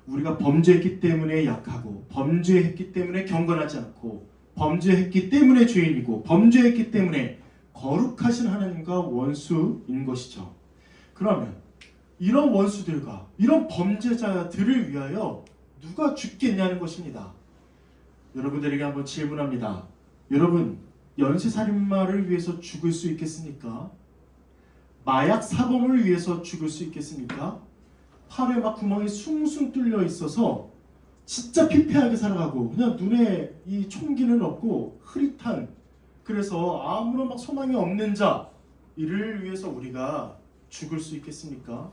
우리가 범죄했기 때문에 약하고 범죄했기 때문에 경건하지 않고 범죄했기 때문에 죄인이고 범죄했기 때문에 거룩하신 하나님과 원수인 것이죠. 그러면 이런 원수들과 이런 범죄자들을 위하여 누가 죽겠냐는 것입니다. 여러분들에게 한번 질문합니다. 여러분 연쇄살인마를 위해서 죽을 수 있겠습니까? 마약 사범을 위해서 죽을 수 있겠습니까? 팔에 막 구멍이 숭숭 뚫려 있어서 진짜 피폐하게 살아가고 그냥 눈에 이 총기는 없고 흐릿한, 그래서 아무런 막 소망이 없는 자, 이를 위해서 우리가 죽을 수 있겠습니까?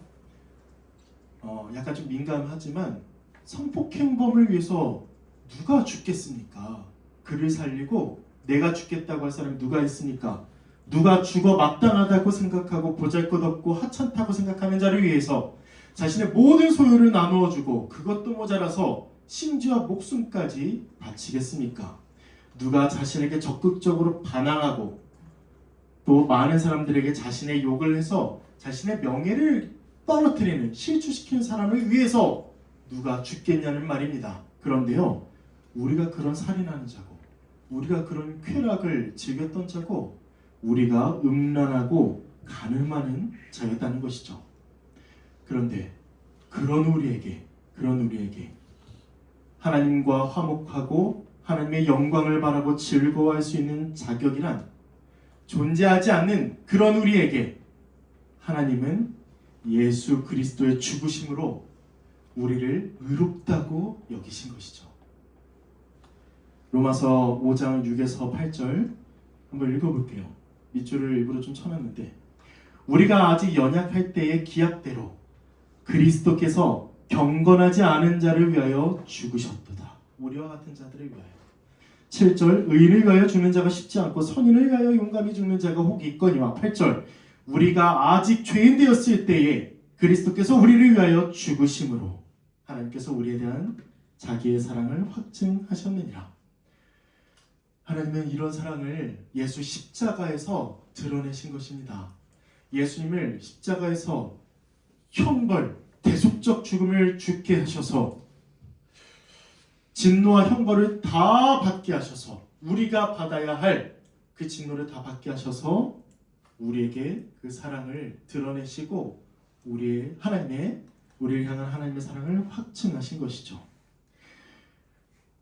약간 좀 민감하지만 성폭행범을 위해서 누가 죽겠습니까? 그를 살리고 내가 죽겠다고 할 사람이 누가 있습니까? 누가 죽어 마땅하다고 생각하고 보잘것없고 하찮다고 생각하는 자를 위해서 자신의 모든 소유를 나누어 주고 그것도 모자라서 심지어 목숨까지 바치겠습니까? 누가 자신에게 적극적으로 반항하고 또 많은 사람들에게 자신의 욕을 해서 자신의 명예를 떨어뜨리는, 실추시키는 사람을 위해서 누가 죽겠냐는 말입니다. 그런데요, 우리가 그런 살인하는 자고, 우리가 그런 쾌락을 즐겼던 자고, 우리가 음란하고 가늠하는 자였다는 것이죠. 그런데 그런 우리에게 하나님과 화목하고 하나님의 영광을 바라고 즐거워할 수 있는 자격이란 존재하지 않는 그런 우리에게 하나님은 예수 그리스도의 죽으심으로 우리를 의롭다고 여기신 것이죠. 로마서 5장 6에서 8절 한번 읽어볼게요. 밑줄을 일부러 좀 쳐놨는데, 우리가 아직 연약할 때의 기약대로 그리스도께서 경건하지 않은 자를 위하여 죽으셨도다. 우리와 같은 자들을 위하여. 7절, 의인을 위하여 죽는 자가 쉽지 않고 선인을 위하여 용감히 죽는 자가 혹 있거니와. 8절, 우리가 아직 죄인 되었을 때에 그리스도께서 우리를 위하여 죽으심으로 하나님께서 우리에 대한 자기의 사랑을 확증하셨느니라. 하나님은 이런 사랑을 예수 십자가에서 드러내신 것입니다. 예수님을 십자가에서 형벌, 대속적 죽음을 죽게 하셔서 진노와 형벌을 다 받게 하셔서 우리가 받아야 할 그 진노를 다 받게 하셔서 우리에게 그 사랑을 드러내시고 우리를 향한 하나님의 사랑을 확증하신 것이죠.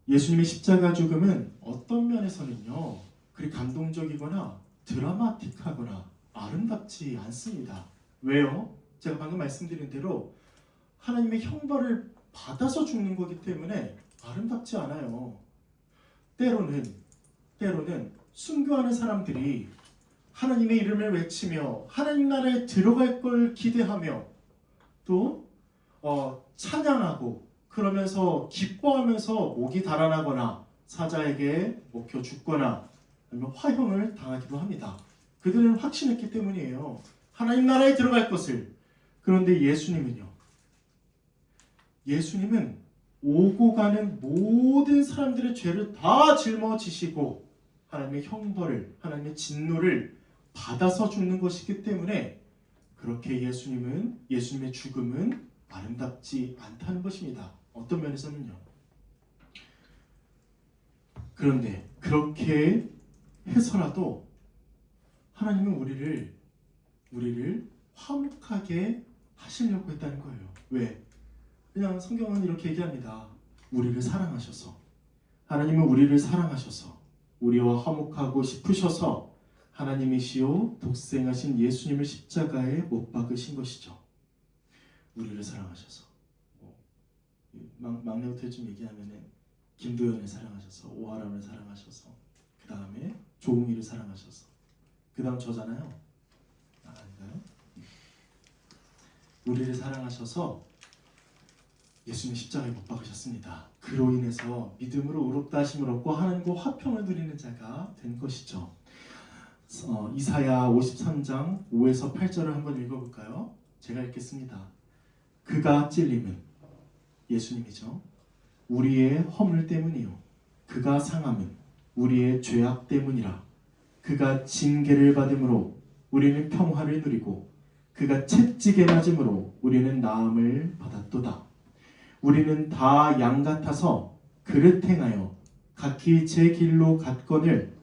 예수님의 십자가 죽음은 어떤 면에서는요, 그리 감동적이거나 드라마틱하거나 아름답지 않습니다. 왜요? 제가 방금 말씀드린 대로 하나님의 형벌을 받아서 죽는 거기 때문에 아름답지 않아요. 때로는 순교하는 사람들이 하나님의 이름을 외치며 하나님 나라에 들어갈 걸 기대하며 또 찬양하고 그러면서 기뻐하면서 목이 달아나거나 사자에게 먹혀 죽거나 아니면 화형을 당하기도 합니다. 그들은 확신했기 때문이에요. 하나님 나라에 들어갈 것을. 그런데 예수님은 오고 가는 모든 사람들의 죄를 다 짊어지시고 하나님의 형벌을, 하나님의 진노를 받아서 죽는 것이기 때문에 그렇게 예수님의 죽음은 아름답지 않다는 것입니다. 어떤 면에서는요. 그런데 그렇게 해서라도 하나님은 우리를 화목하게 하시려고 했다는 거예요. 왜? 그냥 성경은 이렇게 얘기합니다. 우리를 사랑하셔서, 하나님은 우리를 사랑하셔서 우리와 화목하고 싶으셔서 하나님이시요 독생하신 예수님을 십자가에 못 박으신 것이죠. 우리를 사랑하셔서. 막내부터 좀 얘기하면은 김도연을 사랑하셔서, 오하람을 사랑하셔서, 그 다음에 조웅이를 사랑하셔서, 그 다음 저잖아요. 아닌가요? 우리를 사랑하셔서 예수님 십자가에 못 박으셨습니다. 그로 인해서 믿음으로 의롭다 하심을 얻고 하나님과 화평을 누리는 자가 된 것이죠. 이사야 53장 5에서 8절을 한번 읽어볼까요? 제가 읽겠습니다. 그가 찔림은 예수님이죠. 우리의 허물 때문이요 그가 상함은 우리의 죄악 때문이라. 그가 징계를 받음으로 우리는 평화를 누리고 그가 채찍에 맞음으로 우리는 나음을 받았도다. 우리는 다 양 같아서 그릇 행하여 각기 제 길로 갔거늘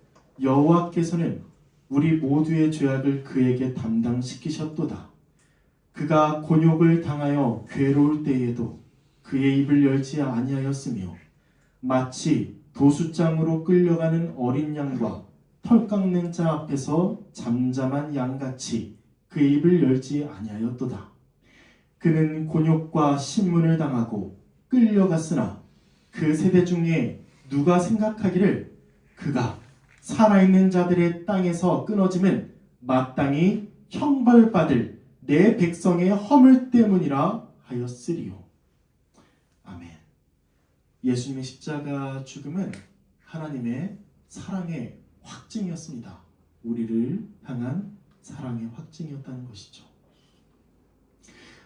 여호와께서는 우리 모두의 죄악을 그에게 담당시키셨도다. 그가 곤욕을 당하여 괴로울 때에도 그의 입을 열지 아니하였으며 마치 도수장으로 끌려가는 어린 양과 털 깎는 자 앞에서 잠잠한 양같이 그의 입을 열지 아니하였도다. 그는 곤욕과 신문을 당하고 끌려갔으나 그 세대 중에 누가 생각하기를 그가 살아있는 자들의 땅에서 끊어짐은 마땅히 형벌받을 내 백성의 허물 때문이라 하였으리요. 아멘. 예수님의 십자가 죽음은 하나님의 사랑의 확증이었습니다. 우리를 향한 사랑의 확증이었다는 것이죠.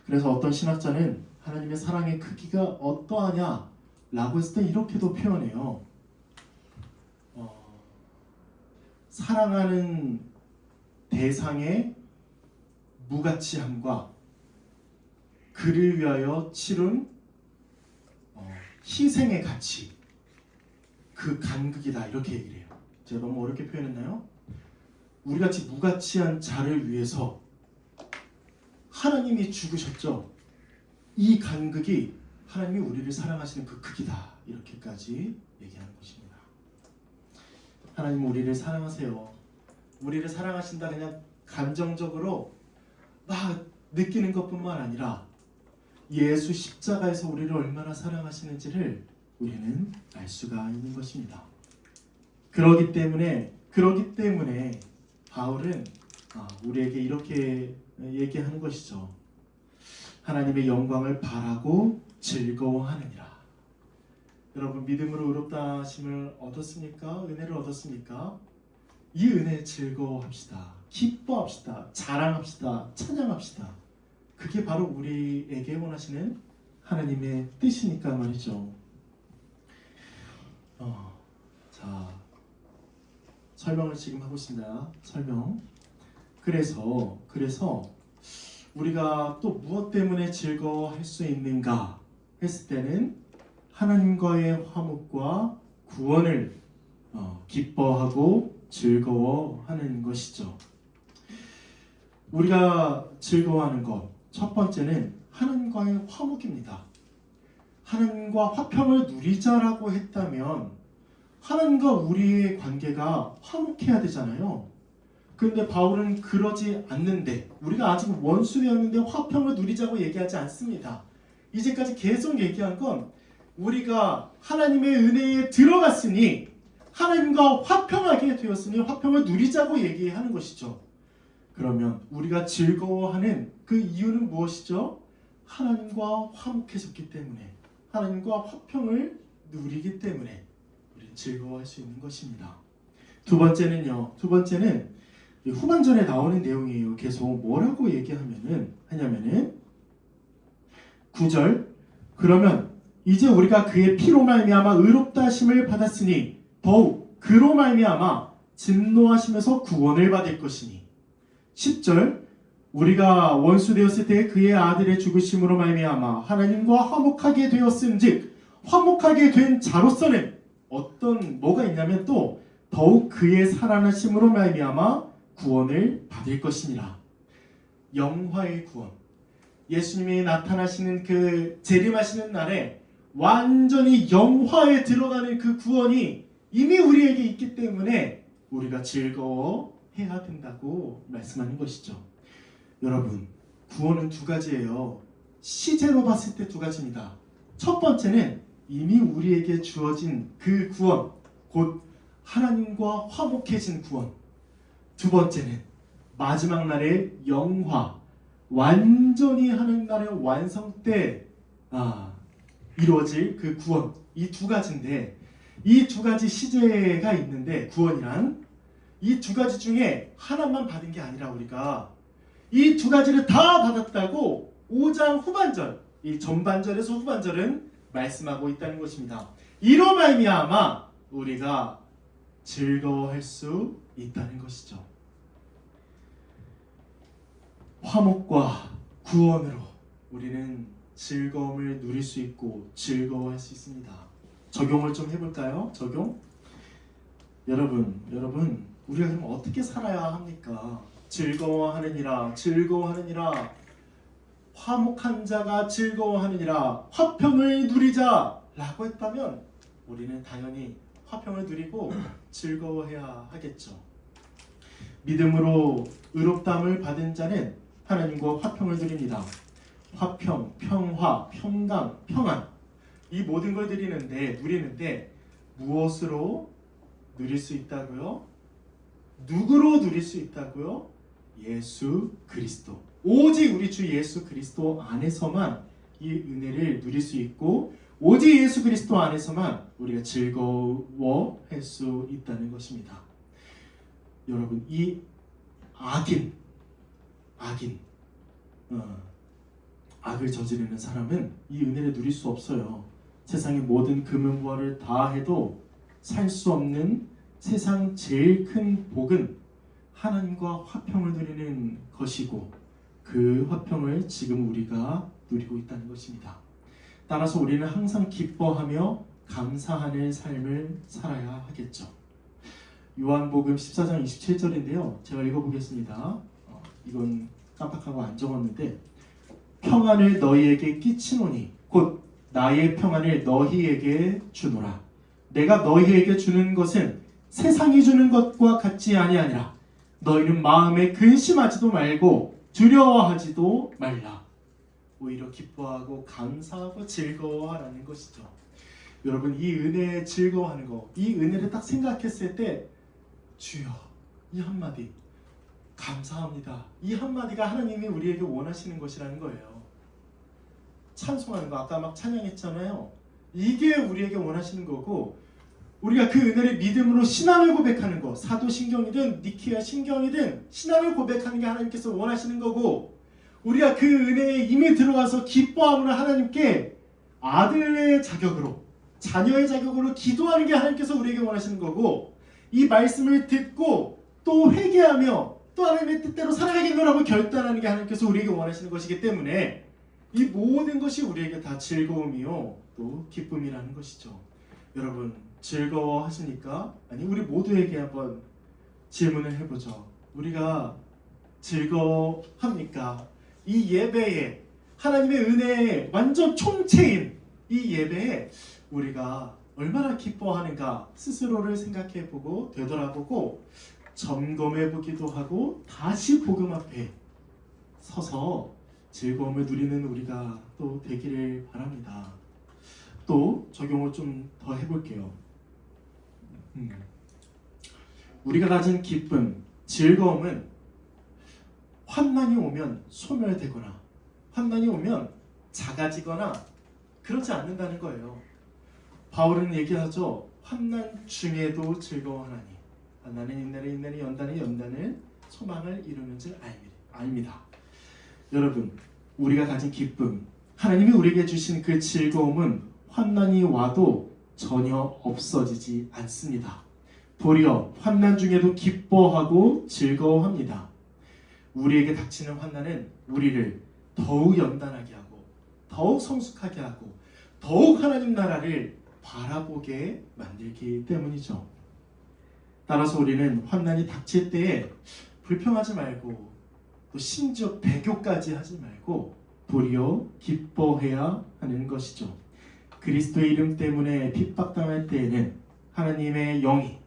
그래서 어떤 신학자는 하나님의 사랑의 크기가 어떠하냐 라고 했을 때 이렇게도 표현해요. 사랑하는 대상의 무가치함과 그를 위하여 치른 희생의 가치, 그 간극이다 이렇게 얘기를 해요. 제가 너무 어렵게 표현했나요? 우리같이 무가치한 자를 위해서 하나님이 죽으셨죠. 이 간극이 하나님이 우리를 사랑하시는 그 크기다 이렇게까지 얘기하는 것입니다. 하나님은 우리를 사랑하세요. 우리를 사랑하신다 그냥 감정적으로 막 느끼는 것뿐만 아니라 예수 십자가에서 우리를 얼마나 사랑하시는지를 우리는 알 수가 있는 것입니다. 그러기 때문에 바울은 우리에게 이렇게 얘기하는 것이죠. 하나님의 영광을 바라고 즐거워하느니라. 여러분 믿음으로 의롭다 하심을 얻었습니까? 은혜를 얻었습니까? 이 은혜에 즐거워합시다. 기뻐합시다. 자랑합시다. 찬양합시다. 그게 바로 우리에게 원하시는 하나님의 뜻이니까 말이죠. 자, 설명을 지금 하고 있습니다. 설명. 그래서 우리가 또 무엇 때문에 즐거워할 수 있는가 했을 때는 하나님과의 화목과 구원을 기뻐하고 즐거워하는 것이죠. 우리가 즐거워하는 것, 첫 번째는 하나님과의 화목입니다. 하나님과 화평을 누리자라고 했다면 하나님과 우리의 관계가 화목해야 되잖아요. 그런데 바울은 그러지 않는데, 우리가 아직 원수되었는데 화평을 누리자고 얘기하지 않습니다. 이제까지 계속 얘기한 건 우리가 하나님의 은혜에 들어갔으니 하나님과 화평하게 되었으니 화평을 누리자고 얘기하는 것이죠. 그러면 우리가 즐거워하는 그 이유는 무엇이죠? 하나님과 화목해졌기 때문에, 하나님과 화평을 누리기 때문에 우리는 즐거워할 수 있는 것입니다. 두 번째는 후반전에 나오는 내용이에요. 계속 뭐라고 하냐면은 9절, 그러면 이제 우리가 그의 피로 말미암아 의롭다 하심을 받았으니 더욱 그로 말미암아 진노하심에서 구원을 받을 것이니. 10절, 우리가 원수 되었을 때 그의 아들의 죽으심으로 말미암아 하나님과 화목하게 되었음즉 화목하게 된 자로서는 뭐가 있냐면 또 더욱 그의 살아나심으로 말미암아 구원을 받을 것이니라. 영화의 구원, 예수님이 나타나시는 그 재림하시는 날에 완전히 영화에 들어가는 그 구원이 이미 우리에게 있기 때문에 우리가 즐거워해야 된다고 말씀하는 것이죠. 여러분, 구원은 두 가지예요. 시제로 봤을 때 두 가지입니다. 첫 번째는 이미 우리에게 주어진 그 구원, 곧 하나님과 화목해진 구원. 두 번째는 마지막 날의 영화, 완전히 하는 날의 완성 때 이루어질 그 구원. 이 두 가지인데, 이 두 가지 시제가 있는데, 구원이란 이 두 가지 중에 하나만 받은 게 아니라 우리가 이 두 가지를 다 받았다고 5장 후반절, 이 전반절에서 후반절은 말씀하고 있다는 것입니다. 이로 말미암아 우리가 즐거워할 수 있다는 것이죠. 화목과 구원으로 우리는 즐거움을 누릴 수 있고 즐거워할 수 있습니다. 적용을 좀 해볼까요? 적용? 여러분, 우리가 그럼 어떻게 살아야 합니까? 즐거워하느니라, 화목한 자가 즐거워하느니라, 화평을 누리자 라고 했다면 우리는 당연히 화평을 누리고 즐거워해야 하겠죠. 믿음으로 의롭다함을 받은 자는 하나님과 화평을 누립니다. 화평, 평화, 평강, 평안 이 모든 걸 누리는데 무엇으로 누릴 수 있다고요? 누구로 누릴 수 있다고요? 예수 그리스도. 오직 우리 주 예수 그리스도 안에서만 이 은혜를 누릴 수 있고 오직 예수 그리스도 안에서만 우리가 즐거워할 수 있다는 것입니다. 여러분, 이 악을 저지르는 사람은 이 은혜를 누릴 수 없어요. 세상의 모든 금은부화를 다 해도 살 수 없는 세상 제일 큰 복은 하나님과 화평을 누리는 것이고 그 화평을 지금 우리가 누리고 있다는 것입니다. 따라서 우리는 항상 기뻐하며 감사하는 삶을 살아야 하겠죠. 요한복음 14장 27절인데요. 제가 읽어보겠습니다. 이건 깜빡하고 안 적었는데 평안을 너희에게 끼치노니 곧 나의 평안을 너희에게 주노라. 내가 너희에게 주는 것은 세상이 주는 것과 같지 아니하니라. 너희는 마음에 근심하지도 말고 두려워하지도 말라. 오히려 기뻐하고 감사하고 즐거워하라는 것이죠. 여러분, 이 은혜에 즐거워하는 거, 이 은혜를 딱 생각했을 때 주여, 이 한마디 감사합니다. 이 한마디가 하나님이 우리에게 원하시는 것이라는 거예요. 찬송하는 거 아까 막 찬양했잖아요. 이게 우리에게 원하시는 거고 우리가 그 은혜를 믿음으로 신앙을 고백하는 거, 사도신경이든 니케아 신경이든 신앙을 고백하는 게 하나님께서 원하시는 거고 우리가 그 은혜에 이미 들어가서 기뻐함으로 하나님께 아들의 자격으로 자녀의 자격으로 기도하는 게 하나님께서 우리에게 원하시는 거고 이 말씀을 듣고 또 회개하며 또 하나님의 뜻대로 살아가겠노라고 결단하는 게 하나님께서 우리에게 원하시는 것이기 때문에 이 모든 것이 우리에게 다 즐거움이요 또 기쁨이라는 것이죠. 여러분 즐거워하십니까? 아니 우리 모두에게 한번 질문을 해보죠. 우리가 즐거워합니까? 이 예배에 하나님의 은혜의 완전 총체인 이 예배에 우리가 얼마나 기뻐하는가 스스로를 생각해보고 되돌아보고 점검해보기도 하고 다시 복음 앞에 서서 즐거움을 누리는 우리가 또 되기를 바랍니다. 또 적용을 좀 더 해볼게요. 우리가 가진 기쁨, 즐거움은 환난이 오면 소멸되거나 환난이 오면 작아지거나 그렇지 않는다는 거예요. 바울은 얘기하죠. 환난 중에도 즐거워하나니 환난은 인내를 인내를 연단은 연단을 소망을 이루는 줄 압니다. 여러분 우리가 가진 기쁨 하나님이 우리에게 주신 그 즐거움은 환난이 와도 전혀 없어지지 않습니다. 도리어 환난 중에도 기뻐하고 즐거워합니다. 우리에게 닥치는 환난은 우리를 더욱 연단하게 하고 더욱 성숙하게 하고 더욱 하나님 나라를 바라보게 만들기 때문이죠. 따라서 우리는 환난이 닥칠 때에 불평하지 말고 또 심지어 배교까지 하지 말고 도리어 기뻐해야 하는 것이죠. 그리스도의 이름 때문에 핍박당할 때에는 하나님의 영이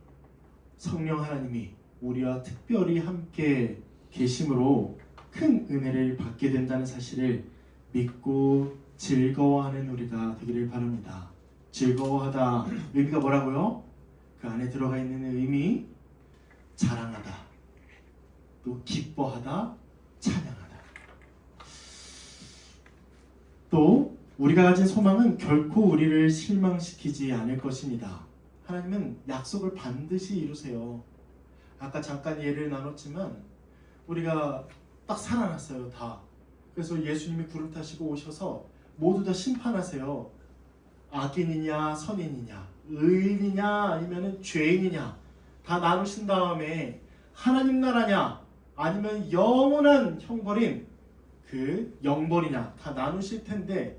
성령 하나님이 우리와 특별히 함께 계심으로 큰 은혜를 받게 된다는 사실을 믿고 즐거워하는 우리가 되기를 바랍니다. 즐거워하다 의미가 뭐라고요? 그 안에 들어가 있는 의미 자랑하다 또 기뻐하다 찬양하다. 또 우리가 가진 소망은 결코 우리를 실망시키지 않을 것입니다. 하나님은 약속을 반드시 이루세요. 아까 잠깐 예를 나눴지만 우리가 딱 살아났어요. 다. 그래서 예수님이 구름 타시고 오셔서 모두 다 심판하세요. 악인이냐 선인이냐 의인이냐 아니면 죄인이냐 다 나누신 다음에 하나님 나라냐 아니면 영원한 형벌인 그 영벌이냐 다 나누실 텐데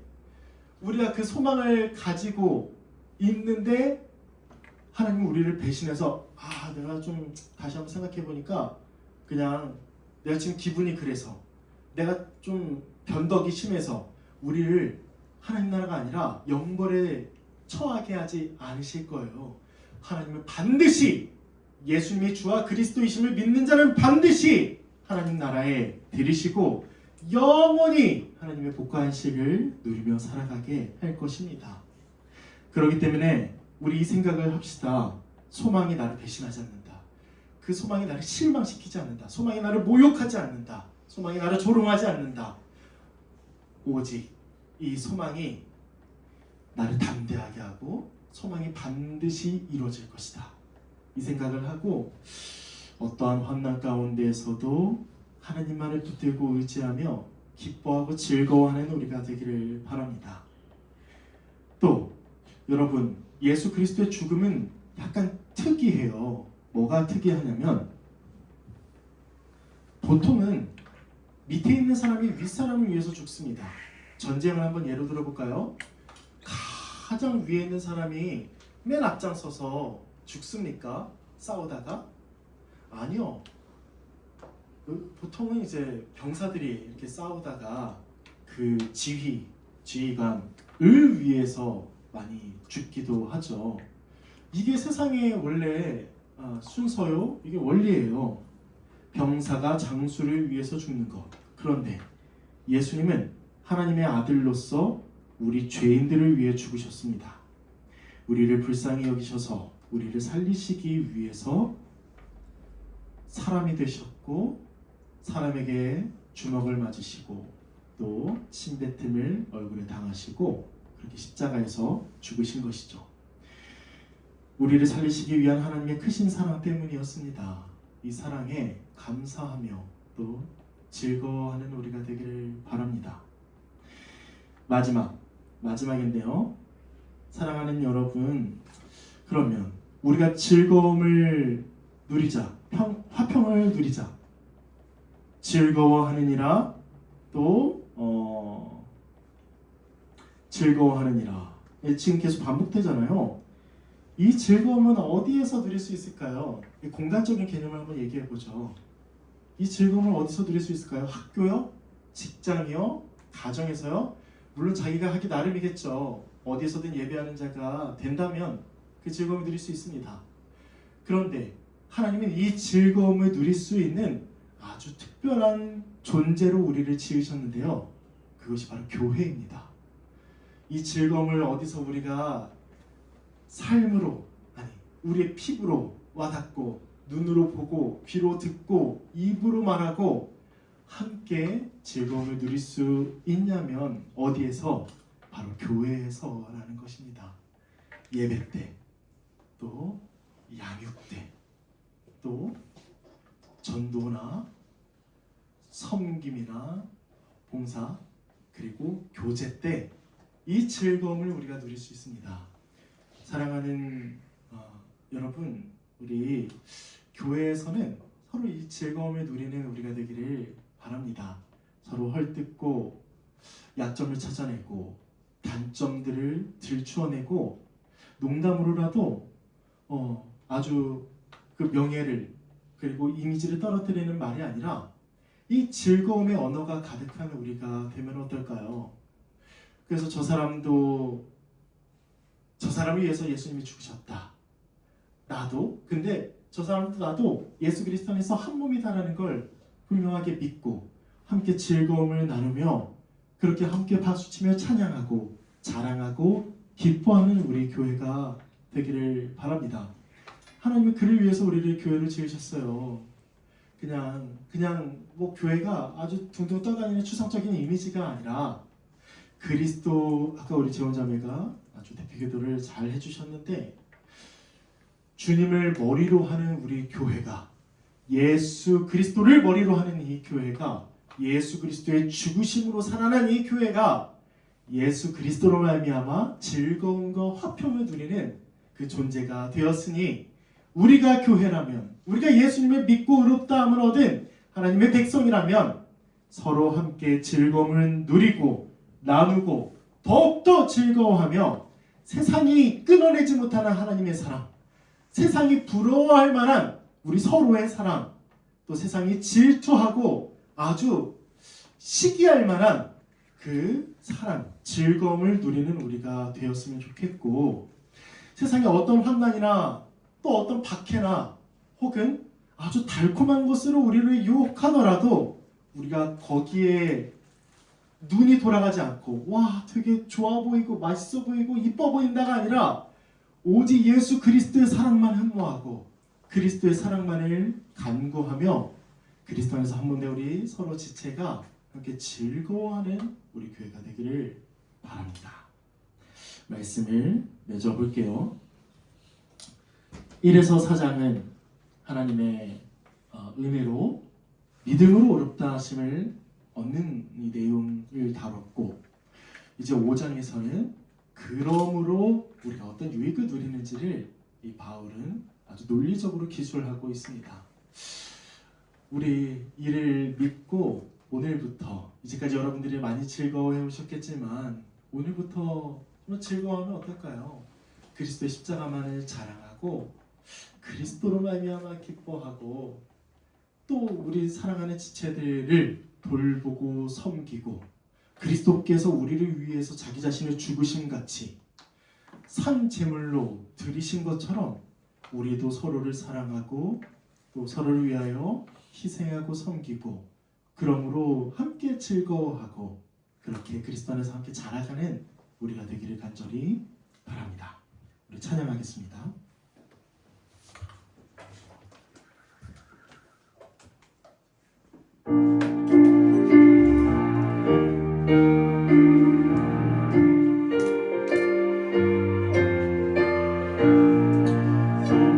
우리가 그 소망을 가지고 있는데 하나님은 우리를 배신해서 내가 좀 다시 한번 생각해 보니까 그냥 내가 지금 기분이 그래서 내가 좀 변덕이 심해서 우리를 하나님 나라가 아니라 영벌에 처하게 하지 않으실 거예요. 하나님은 반드시 예수님이 주와 그리스도이심을 믿는 자는 반드시 하나님 나라에 들이시고 영원히 하나님 하나님의 복과 안식을 누리며 살아가게 할 것입니다. 그렇기 때문에 우리 이 생각을 합시다. 소망이 나를 배신하지 않는다. 그 소망이 나를 실망시키지 않는다. 소망이 나를 모욕하지 않는다. 소망이 나를 조롱하지 않는다. 오직 이 소망이 나를 담대하게 하고 소망이 반드시 이루어질 것이다. 이 생각을 하고 어떠한 환난 가운데에서도 하나님만을 붙들고 의지하며 기뻐하고 즐거워하는 우리가 되기를 바랍니다. 또 여러분, 예수 그리스도의 죽음은 약간 특이해요. 뭐가 특이하냐면 보통은 밑에 있는 사람이 윗사람을 위해서 죽습니다. 전쟁을 한번 예로 들어볼까요? 가장 위에 있는 사람이 맨 앞장서서 죽습니까? 싸우다가? 아니요. 보통은 이제 병사들이 이렇게 싸우다가 그 지휘관을 위해서 많이 죽기도 하죠. 이게 세상의 원래 순서요. 이게 원리예요. 병사가 장수를 위해서 죽는 것. 그런데 예수님은 하나님의 아들로서 우리 죄인들을 위해 죽으셨습니다. 우리를 불쌍히 여기셔서 우리를 살리시기 위해서 사람이 되셨고 사람에게 주먹을 맞으시고 또 침뱉음을 얼굴에 당하시고 그렇게 십자가에서 죽으신 것이죠. 우리를 살리시기 위한 하나님의 크신 사랑 때문이었습니다. 이 사랑에 감사하며 또 즐거워하는 우리가 되기를 바랍니다. 마지막인데요. 사랑하는 여러분, 그러면 우리가 즐거움을 누리자, 화평을 누리자. 즐거워하느니라 또 즐거워하느니라. 지금 계속 반복되잖아요. 이 즐거움은 어디에서 누릴 수 있을까요? 공간적인 개념을 한번 얘기해 보죠. 이 즐거움을 어디서 누릴 수 있을까요? 학교요? 직장이요? 가정에서요? 물론 자기가 하기 나름이겠죠. 어디에서든 예배하는 자가 된다면 그 즐거움을 누릴 수 있습니다. 그런데 하나님은 이 즐거움을 누릴 수 있는 아주 특별한 존재로 우리를 지으셨는데요. 그것이 바로 교회입니다. 이 즐거움을 어디서 우리가 삶으로, 아니 우리의 피부로 와닿고 눈으로 보고 귀로 듣고 입으로 말하고 함께 즐거움을 누릴 수 있냐면 어디에서? 바로 교회에서라는 것입니다. 예배 때, 또 양육 때, 또 전도나 섬김이나 봉사, 그리고 교제 때 이 즐거움을 우리가 누릴 수 있습니다. 사랑하는 여러분, 우리 교회에서는 서로 이 즐거움을 누리는 우리가 되기를 바랍니다. 서로 헐뜯고 약점을 찾아내고 단점들을 들추어내고 농담으로라도 아주 그 명예를 그리고 이미지를 떨어뜨리는 말이 아니라 이 즐거움의 언어가 가득한 우리가 되면 어떨까요? 그래서 저 사람을 위해서 예수님이 죽으셨다. 근데 저 사람도 나도 예수 그리스도 안에서 한 몸이다라는 걸 분명하게 믿고 함께 즐거움을 나누며 그렇게 함께 박수치며 찬양하고 자랑하고 기뻐하는 우리 교회가 되기를 바랍니다. 하나님은 그를 위해서 우리를 교회를 지으셨어요. 그냥 뭐 교회가 아주 둥둥 떠다니는 추상적인 이미지가 아니라 그리스도, 아까 우리 재원자매가 아주 대표 기도를 잘 해주셨는데 주님을 머리로 하는 우리 교회가, 예수 그리스도를 머리로 하는 이 교회가, 예수 그리스도의 죽으심으로 살아난 이 교회가 예수 그리스도로 말미암아 즐거움과 화평을 누리는 그 존재가 되었으니 우리가 교회라면, 우리가 예수님을 믿고 의롭다함을 얻은 하나님의 백성이라면 서로 함께 즐거움을 누리고 나누고 더욱더 즐거워하며 세상이 끊어내지 못하는 하나님의 사랑, 세상이 부러워할 만한 우리 서로의 사랑, 또 세상이 질투하고 아주 시기할 만한 그 사랑, 즐거움을 누리는 우리가 되었으면 좋겠고, 세상에 어떤 환난이나 또 어떤 박해나 혹은 아주 달콤한 것으로 우리를 유혹하더라도 우리가 거기에 눈이 돌아가지 않고 와 되게 좋아 보이고 맛있어 보이고 이뻐 보인다가 아니라 오직 예수 그리스도의 사랑만 흠모하고 그리스도의 사랑만을 간구하며 그리스도 안에서 한 몸된 우리 서로 지체가 함께 즐거워하는 우리 교회가 되기를 바랍니다. 말씀을 맺어볼게요. 1에서 4장은 하나님의 은혜로 믿음으로 어렵다 하심을 얻는 이 내용을 다뤘고, 이제 5장에서는 그러므로 우리가 어떤 유익을 누리는지를 이 바울은 아주 논리적으로 기술하고 있습니다. 우리 이를 믿고 오늘부터, 이제까지 여러분들이 많이 즐거워해 오셨겠지만 오늘부터 좀 즐거워하면 어떨까요? 그리스도의 십자가만을 자랑하고 그리스도로 말미암아 기뻐하고 또 우리 사랑하는 지체들을 돌보고 섬기고 그리스도께서 우리를 위해서 자기 자신을 죽으신 같이 산 제물로 드리신 것처럼 우리도 서로를 사랑하고 또 서로를 위하여 희생하고 섬기고 그러므로 함께 즐거워하고 그렇게 그리스도 안에서 함께 자라가는 우리가 되기를 간절히 바랍니다. 우리 찬양하겠습니다.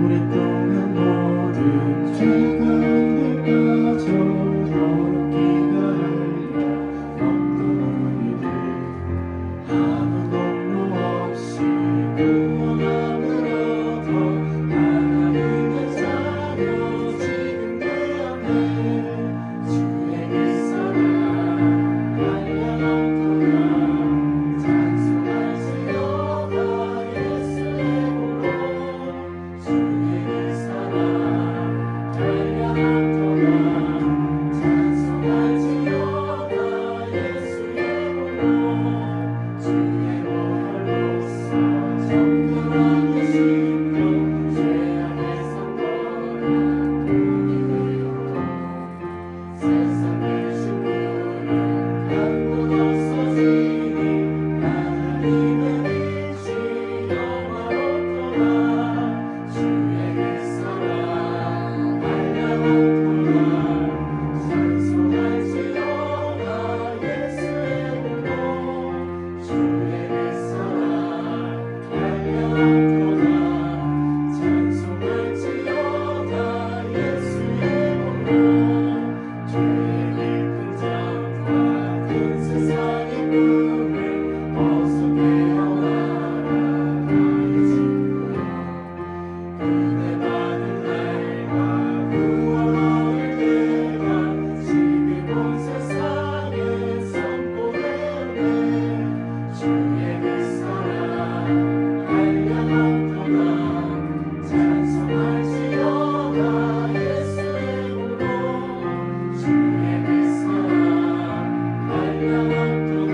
오랫동안 모든 죄 가운데 빠져 더럽기가 하려 없던 우리들 아무 공로 없이 구원함을 얻어 하나님의 자녀 지금 되었네. 주의 그 사랑 한량없구나. 찬송할지어다 예수의 이름으로. 주의 그 사랑 한량없구나. 찬송할지어다 예수의 이름으로. 주의 보혈로서 정결하게 씻고 죄악에서 떠난 우리 되었고 세상의 신부는 강도 없어지니 하나님의 빛이 영화롭도다. 주의 그 사랑 한량없구나. 찬송할지어다 예수의 이름으로. 주의 그 사랑 한량없구나. 찬송할지어다 예수의 이름으로. 죄의 깊은 잠과 큰 세상의 꿈을 어서 깨어나라 나의 친구여. 은혜 받은 날과 구원 얻을 때가 지금 온 세상에 선포되었네. 주의 그 사랑 한량없도다. 찬송할지어다 예수의 이름으로. 주의 그 사랑 한량없도다.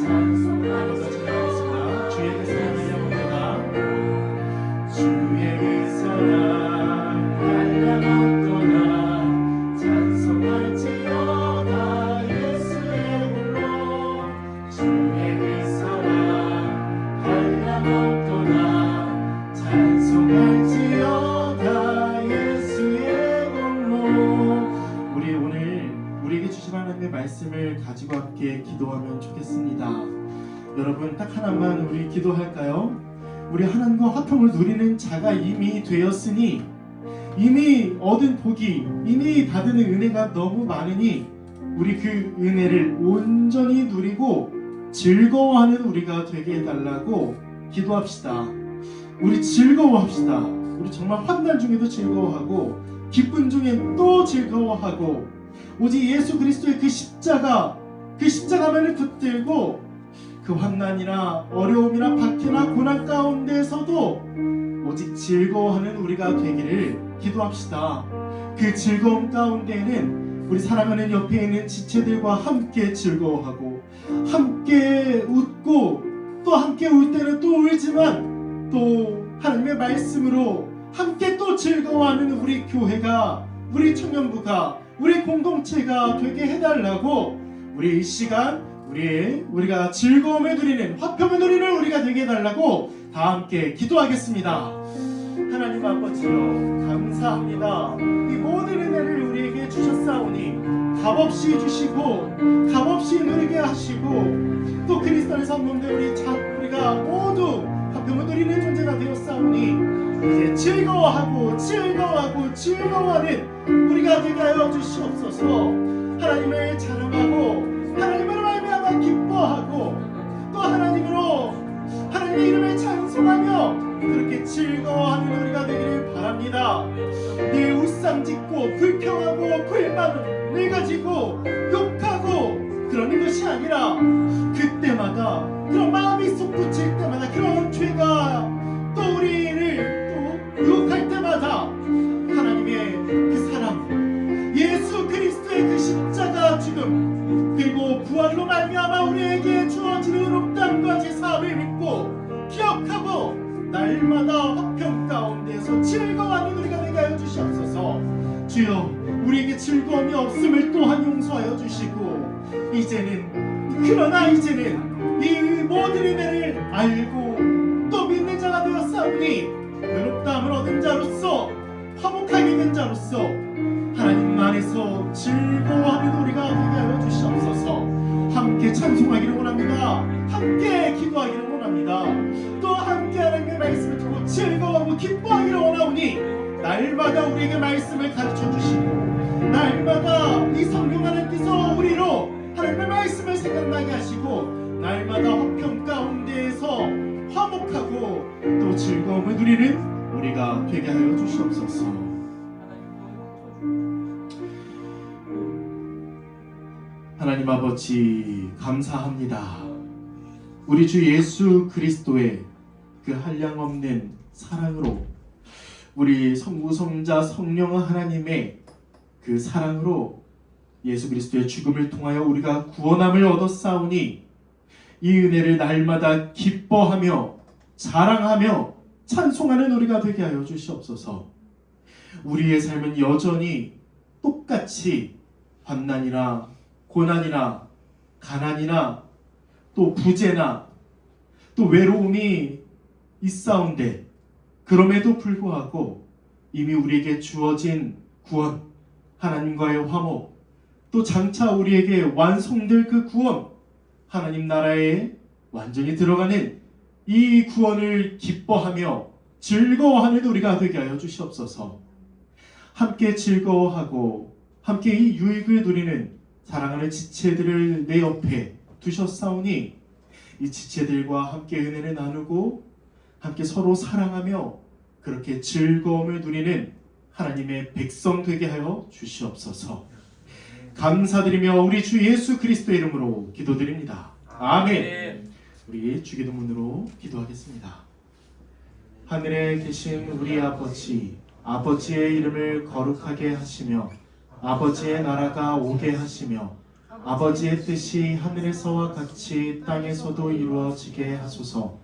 찬송할지어다 주의 그 사랑 한량없도다. 주의 그 사랑 한량없도다. 찬송할지어다 예수의 이름으로. 주의 그 사랑 한량없도다. 찬송할지어다 예수의 이름으로. 우리 오늘 우리에게 주신 하나님의 말씀을 가지고 함께 기도하면 좋겠습니다. 여러분 딱 하나만 우리 기도할까요? 우리 하나님과 화평을 누리는 자가 이미 되었으니, 이미 얻은 복이, 이미 받은 은혜가 너무 많으니 우리 그 은혜를 온전히 누리고 즐거워하는 우리가 되게 해달라고 기도합시다. 우리 즐거워합시다. 우리 정말 환난 중에도 즐거워하고 기쁜 중에 또 즐거워하고 오직 예수 그리스도의 그 십자가만을 붙들고 그 환난이나 어려움이나 박해나 고난 가운데서도 오직 즐거워하는 우리가 되기를 기도합시다. 그 즐거움 가운데에는 우리 사랑하는 옆에 있는 지체들과 함께 즐거워하고 함께 웃고 또 함께 울 때는 또 울지만 또 하나님의 말씀으로 함께 또 즐거워하는 우리 교회가, 우리 청년부가, 우리 공동체가 되게 해달라고 우리 이 시간 우리가 즐거움을 누리는 화평을 누리는 우리가 되게 해달라고 다 함께 기도하겠습니다. 하나님 아버지요, 감사합니다. 이 모든 은혜를 우리에게 주셨사오니 값없이 주시고 값없이 누리게 하시고 또 그리스도 안에서 몸된 우리가 모두 화평을 누리는 존재가 되었사오니 이제 즐거워하는 우리가 되게 하여 주시옵소서. 하나님을 자랑하고 하나님으로 말미암아 기뻐하고 또 하나님의 이름을 찬송하며 그렇게 즐거워하는 우리가 되기를 바랍니다. 늘 웃상 짓고 불평하고 불만을 가지고 욕하고 그러는 것이 아니라 그때마다 그런 마음이 솟구칠 때마다 그런 죄가 또 우리를 또 유혹할 때마다 하나님의 그 사랑, 예수 그리스도의 그 십자가 죽음 그리고 부활로 말미암아 우리에게 주어지는 의롭다함과 제사함을 믿고 기억하고 날마다 화평 가운데서 즐거워하는 우리가 되게 하여 주시옵소서. 주여, 우리에게 즐거움이 없음을 또한 용서하여 주시고 그러나 이제는 이 모든 은혜를 알고 또 믿는 자가 되었사오니 의롭다함을 얻은 자로서 화목하게 된 자로서 하나님 안에서 즐거워하는 우리가 되게 하여 주시옵소서. 함께 찬송하기를 원합니다. 함께 기도하기를 원합니다. 또 함께 하나님의 말씀을 듣고 즐거워하고 기뻐하기를 원하오니 날마다 우리에게 말씀을 가르쳐 주시고 날마다 이 성령 하나님께서 우리로 하나님의 말씀을 생각나게 하시고 날마다 화평 가운데에서 화목하고 또 즐거움을 누리는 우리가 되게 하여 주시옵소서. 하나님 아버지 감사합니다. 우리 주 예수 그리스도의 그 한량없는 사랑으로 우리 성부성자 성령 하나님의 그 사랑으로 예수 그리스도의 죽음을 통하여 우리가 구원함을 얻었사오니 이 은혜를 날마다 기뻐하며 자랑하며 찬송하는 우리가 되게 하여 주시옵소서. 우리의 삶은 여전히 똑같이 환난이나 고난이나 가난이나 또 부재나 또 외로움이 있사온데 그럼에도 불구하고 이미 우리에게 주어진 구원, 하나님과의 화목, 또 장차 우리에게 완성될 그 구원, 하나님 나라에 완전히 들어가는 이 구원을 기뻐하며 즐거워하는 우리가 되게 하여 주시옵소서. 함께 즐거워하고 함께 이 유익을 누리는 사랑하는 지체들을 내 옆에 두셨사오니 이 지체들과 함께 은혜를 나누고 함께 서로 사랑하며 그렇게 즐거움을 누리는 하나님의 백성 되게 하여 주시옵소서. 감사드리며 우리 주 예수 그리스도의 이름으로 기도드립니다. 아멘. 우리 주기도문으로 기도하겠습니다. 하늘에 계신 우리 아버지, 아버지의 이름을 거룩하게 하시며 아버지의 나라가 오게 하시며 아버지의 뜻이 하늘에서와 같이 땅에서도 이루어지게 하소서.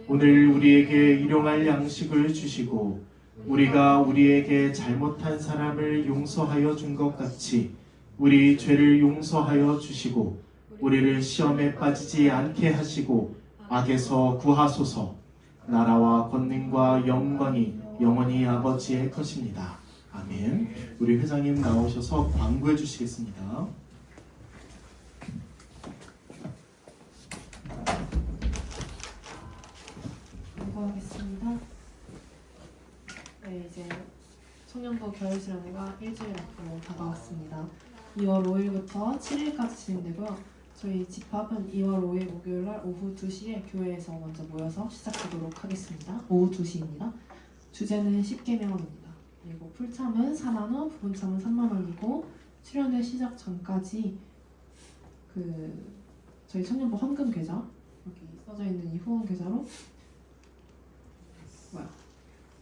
오늘 우리에게 일용할 양식을 주시고 우리가 우리에게 잘못한 사람을 용서하여 준 것 같이 우리 죄를 용서하여 주시고 우리를 시험에 빠지지 않게 하시고 악에서 구하소서. 나라와 권능과 영광이 영원히 아버지의 것입니다. 아멘. 우리 회장님 나오셔서 광고해 주시겠습니다. 광고하겠습니다. 네, 이제 청년부 겨울수련회가 일주일 앞으로 다가왔습니다. 2월 5일부터 7일까지 진행되고요. 저희 집합은 2월 5일 목요일날 오후 2시에 교회에서 먼저 모여서 시작하도록 하겠습니다. 오후 2시입니다. 주제는 10계명입니다. 그리고 풀참은 4만원, 부분참은 3만원이고 수련회 시작 전까지 저희 청년부 헌금 계좌 여기 써져 있는 이 후원 계좌로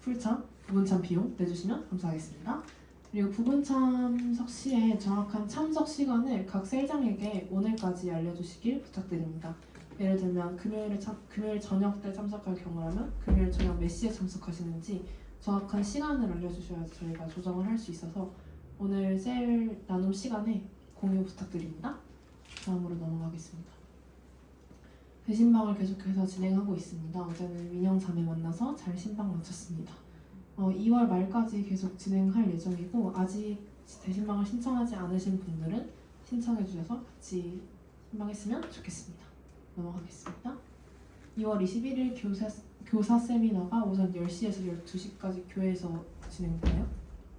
풀참, 부분참 비용 내주시면 감사하겠습니다. 그리고 부분 참석 시에 정확한 참석 시간을 각 셀장에게 오늘까지 알려주시길 부탁드립니다. 예를 들면 금요일 저녁 때 참석할 경우라면 금요일 저녁 몇 시에 참석하시는지 정확한 시간을 알려주셔야지 저희가 조정을 할 수 있어서 오늘 셀 나눔 시간에 공유 부탁드립니다. 다음으로 넘어가겠습니다. 배신방을 계속해서 진행하고 있습니다. 어제는 민영 자매 만나서 잘 신방 마쳤습니다. 2월 말까지 계속 진행할 예정이고 아직 배신방을 신청하지 않으신 분들은 신청해 주셔서 같이 신방했으면 좋겠습니다. 넘어가겠습니다. 2월 21일 교사 세미나가 오전 10시에서 12시까지 교회에서 진행돼요.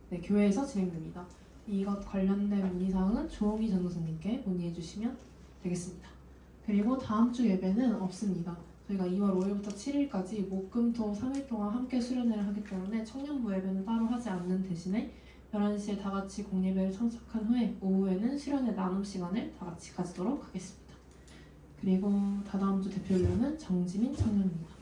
네, 교회에서 진행됩니다. 이것 관련된 문의사항은 조홍희 전도사님께 문의해 주시면 되겠습니다. 그리고 다음 주 예배는 없습니다. 저희가 2월 5일부터 7일까지 목금토 3일 동안 함께 수련회를 하기 때문에 청년부 예배는 따로 하지 않는 대신에 11시에 다 같이 공예배를 참석한 후에 오후에는 수련회 나눔 시간을 다 같이 가지도록 하겠습니다. 그리고 다다음 주 대표위원은 정지민 청년입니다.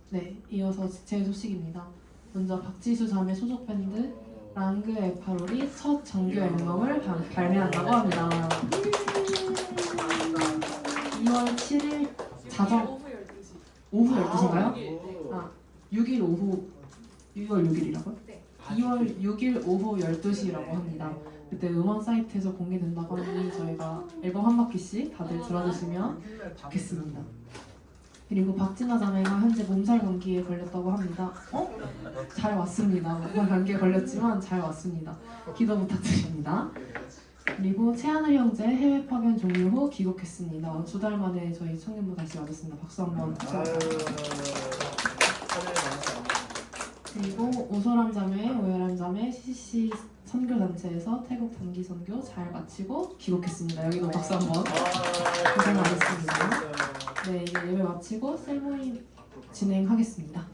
네, 이어서 제 소식입니다. 먼저 박지수 자매 소속 밴드 랑그 에파롤이 첫 정규 앨범을 발매한다고 합니다. 2월 7일 자정 오후 12시인가요? 6일 오후 6월 6일이라고요? 네. 2월 6일 오후 12시라고 합니다. 그때 음원 사이트에서 공개된다고 하니 저희가 앨범 한 바퀴씩 다들 들어주시면 좋겠습니다. 그리고 박진아 자매가 현재 몸살 감기에 걸렸다고 합니다. 잘 왔습니다. 몸살 감기에 걸렸지만 잘 왔습니다. 기도 부탁드립니다. 그리고 최하늘 형제 해외 파견 종료 후 귀국했습니다. 2달 만에 저희 청년부 다시 와줬습니다. 박수 한번 그리고 오소람 자매, 오열람 자매 CCC 선교단체에서 태국 단기 선교 잘 마치고 귀국했습니다. 여기도 박수 한번 고생 많으셨습니다. 네, 이제 예배 마치고 셀모임 진행하겠습니다.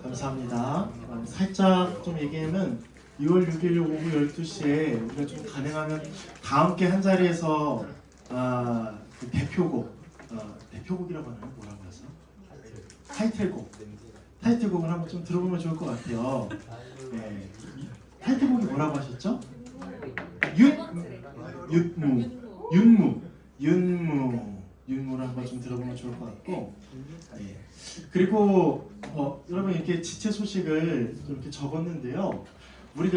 감사합니다. 살짝 좀 얘기하면 2월 6일 오후 12시에 우리가 좀 가능하면 다 함께 한 자리에서 그 대표곡이라고 하나요? 뭐라고 해서? 타이틀곡을 한번 좀 들어보면 좋을 것 같아요. 네. 타이틀곡이 뭐라고 하셨죠? 윤무를 한번 좀 들어보면 좋을 것 같고, 네. 그리고 여러분 이렇게 지체 소식을 좀 이렇게 적었는데요. 우리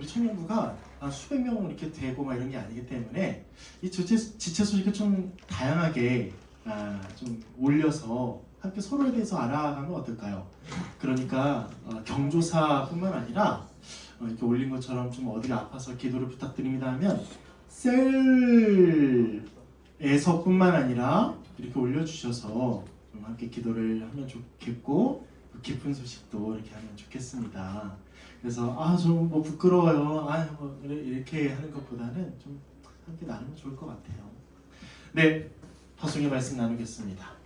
청년부가 수백 명 이렇게 되고 막 이런 게 아니기 때문에 이 지체 소식을 좀 다양하게 좀 올려서 함께 서로에 대해서 알아가면 어떨까요? 그러니까 경조사뿐만 아니라 이렇게 올린 것처럼 좀 어디가 아파서 기도를 부탁드립니다 하면 셀에서뿐만 아니라 이렇게 올려주셔서 좀 함께 기도를 하면 좋겠고 기쁜 소식도 이렇게 하면 좋겠습니다. 그래서 좀 뭐 부끄러워요. 이렇게 하는 것보다는 좀 함께 나누면 좋을 것 같아요. 네, 파송의 말씀 나누겠습니다.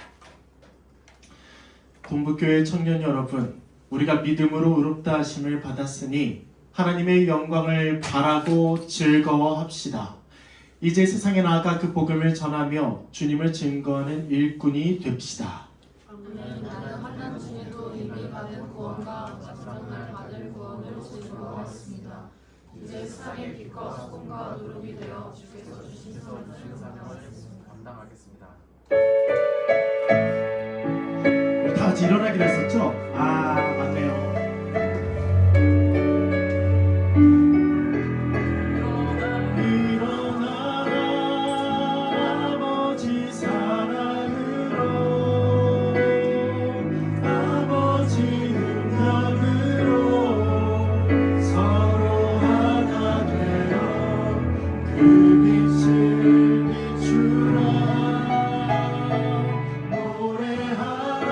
동북교회 청년 여러분, 우리가 믿음으로 의롭다 하심을 받았으니 하나님의 영광을 바라고 즐거워합시다. 이제 세상에 나아가 그 복음을 전하며 주님을 증거하는 일꾼이 됩시다. 나는 한난 중에도 이미 받은 구원과 마지막 날 받을 구원을 즐거워했습니다. 이제 세상의 빛과 소금과 누룩이 되어 주께서 주신 선을 감당하겠습니다. 다 같이 일어나기로 했었죠? 맞네요. 일어나라 아버지 사랑으로 아버지 능력으로 서로 하나 되어 그 빛을 비추라. 노래하라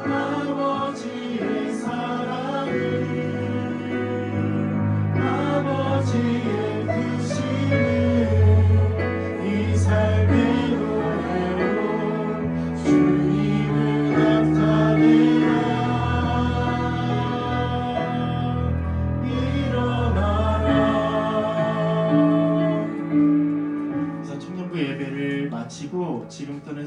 아버지의 사랑을 아버지의 크심을 이 삶의 노래로 주님을 나타내라. 일어나라. 청년부 예배를 마치고 지금부터는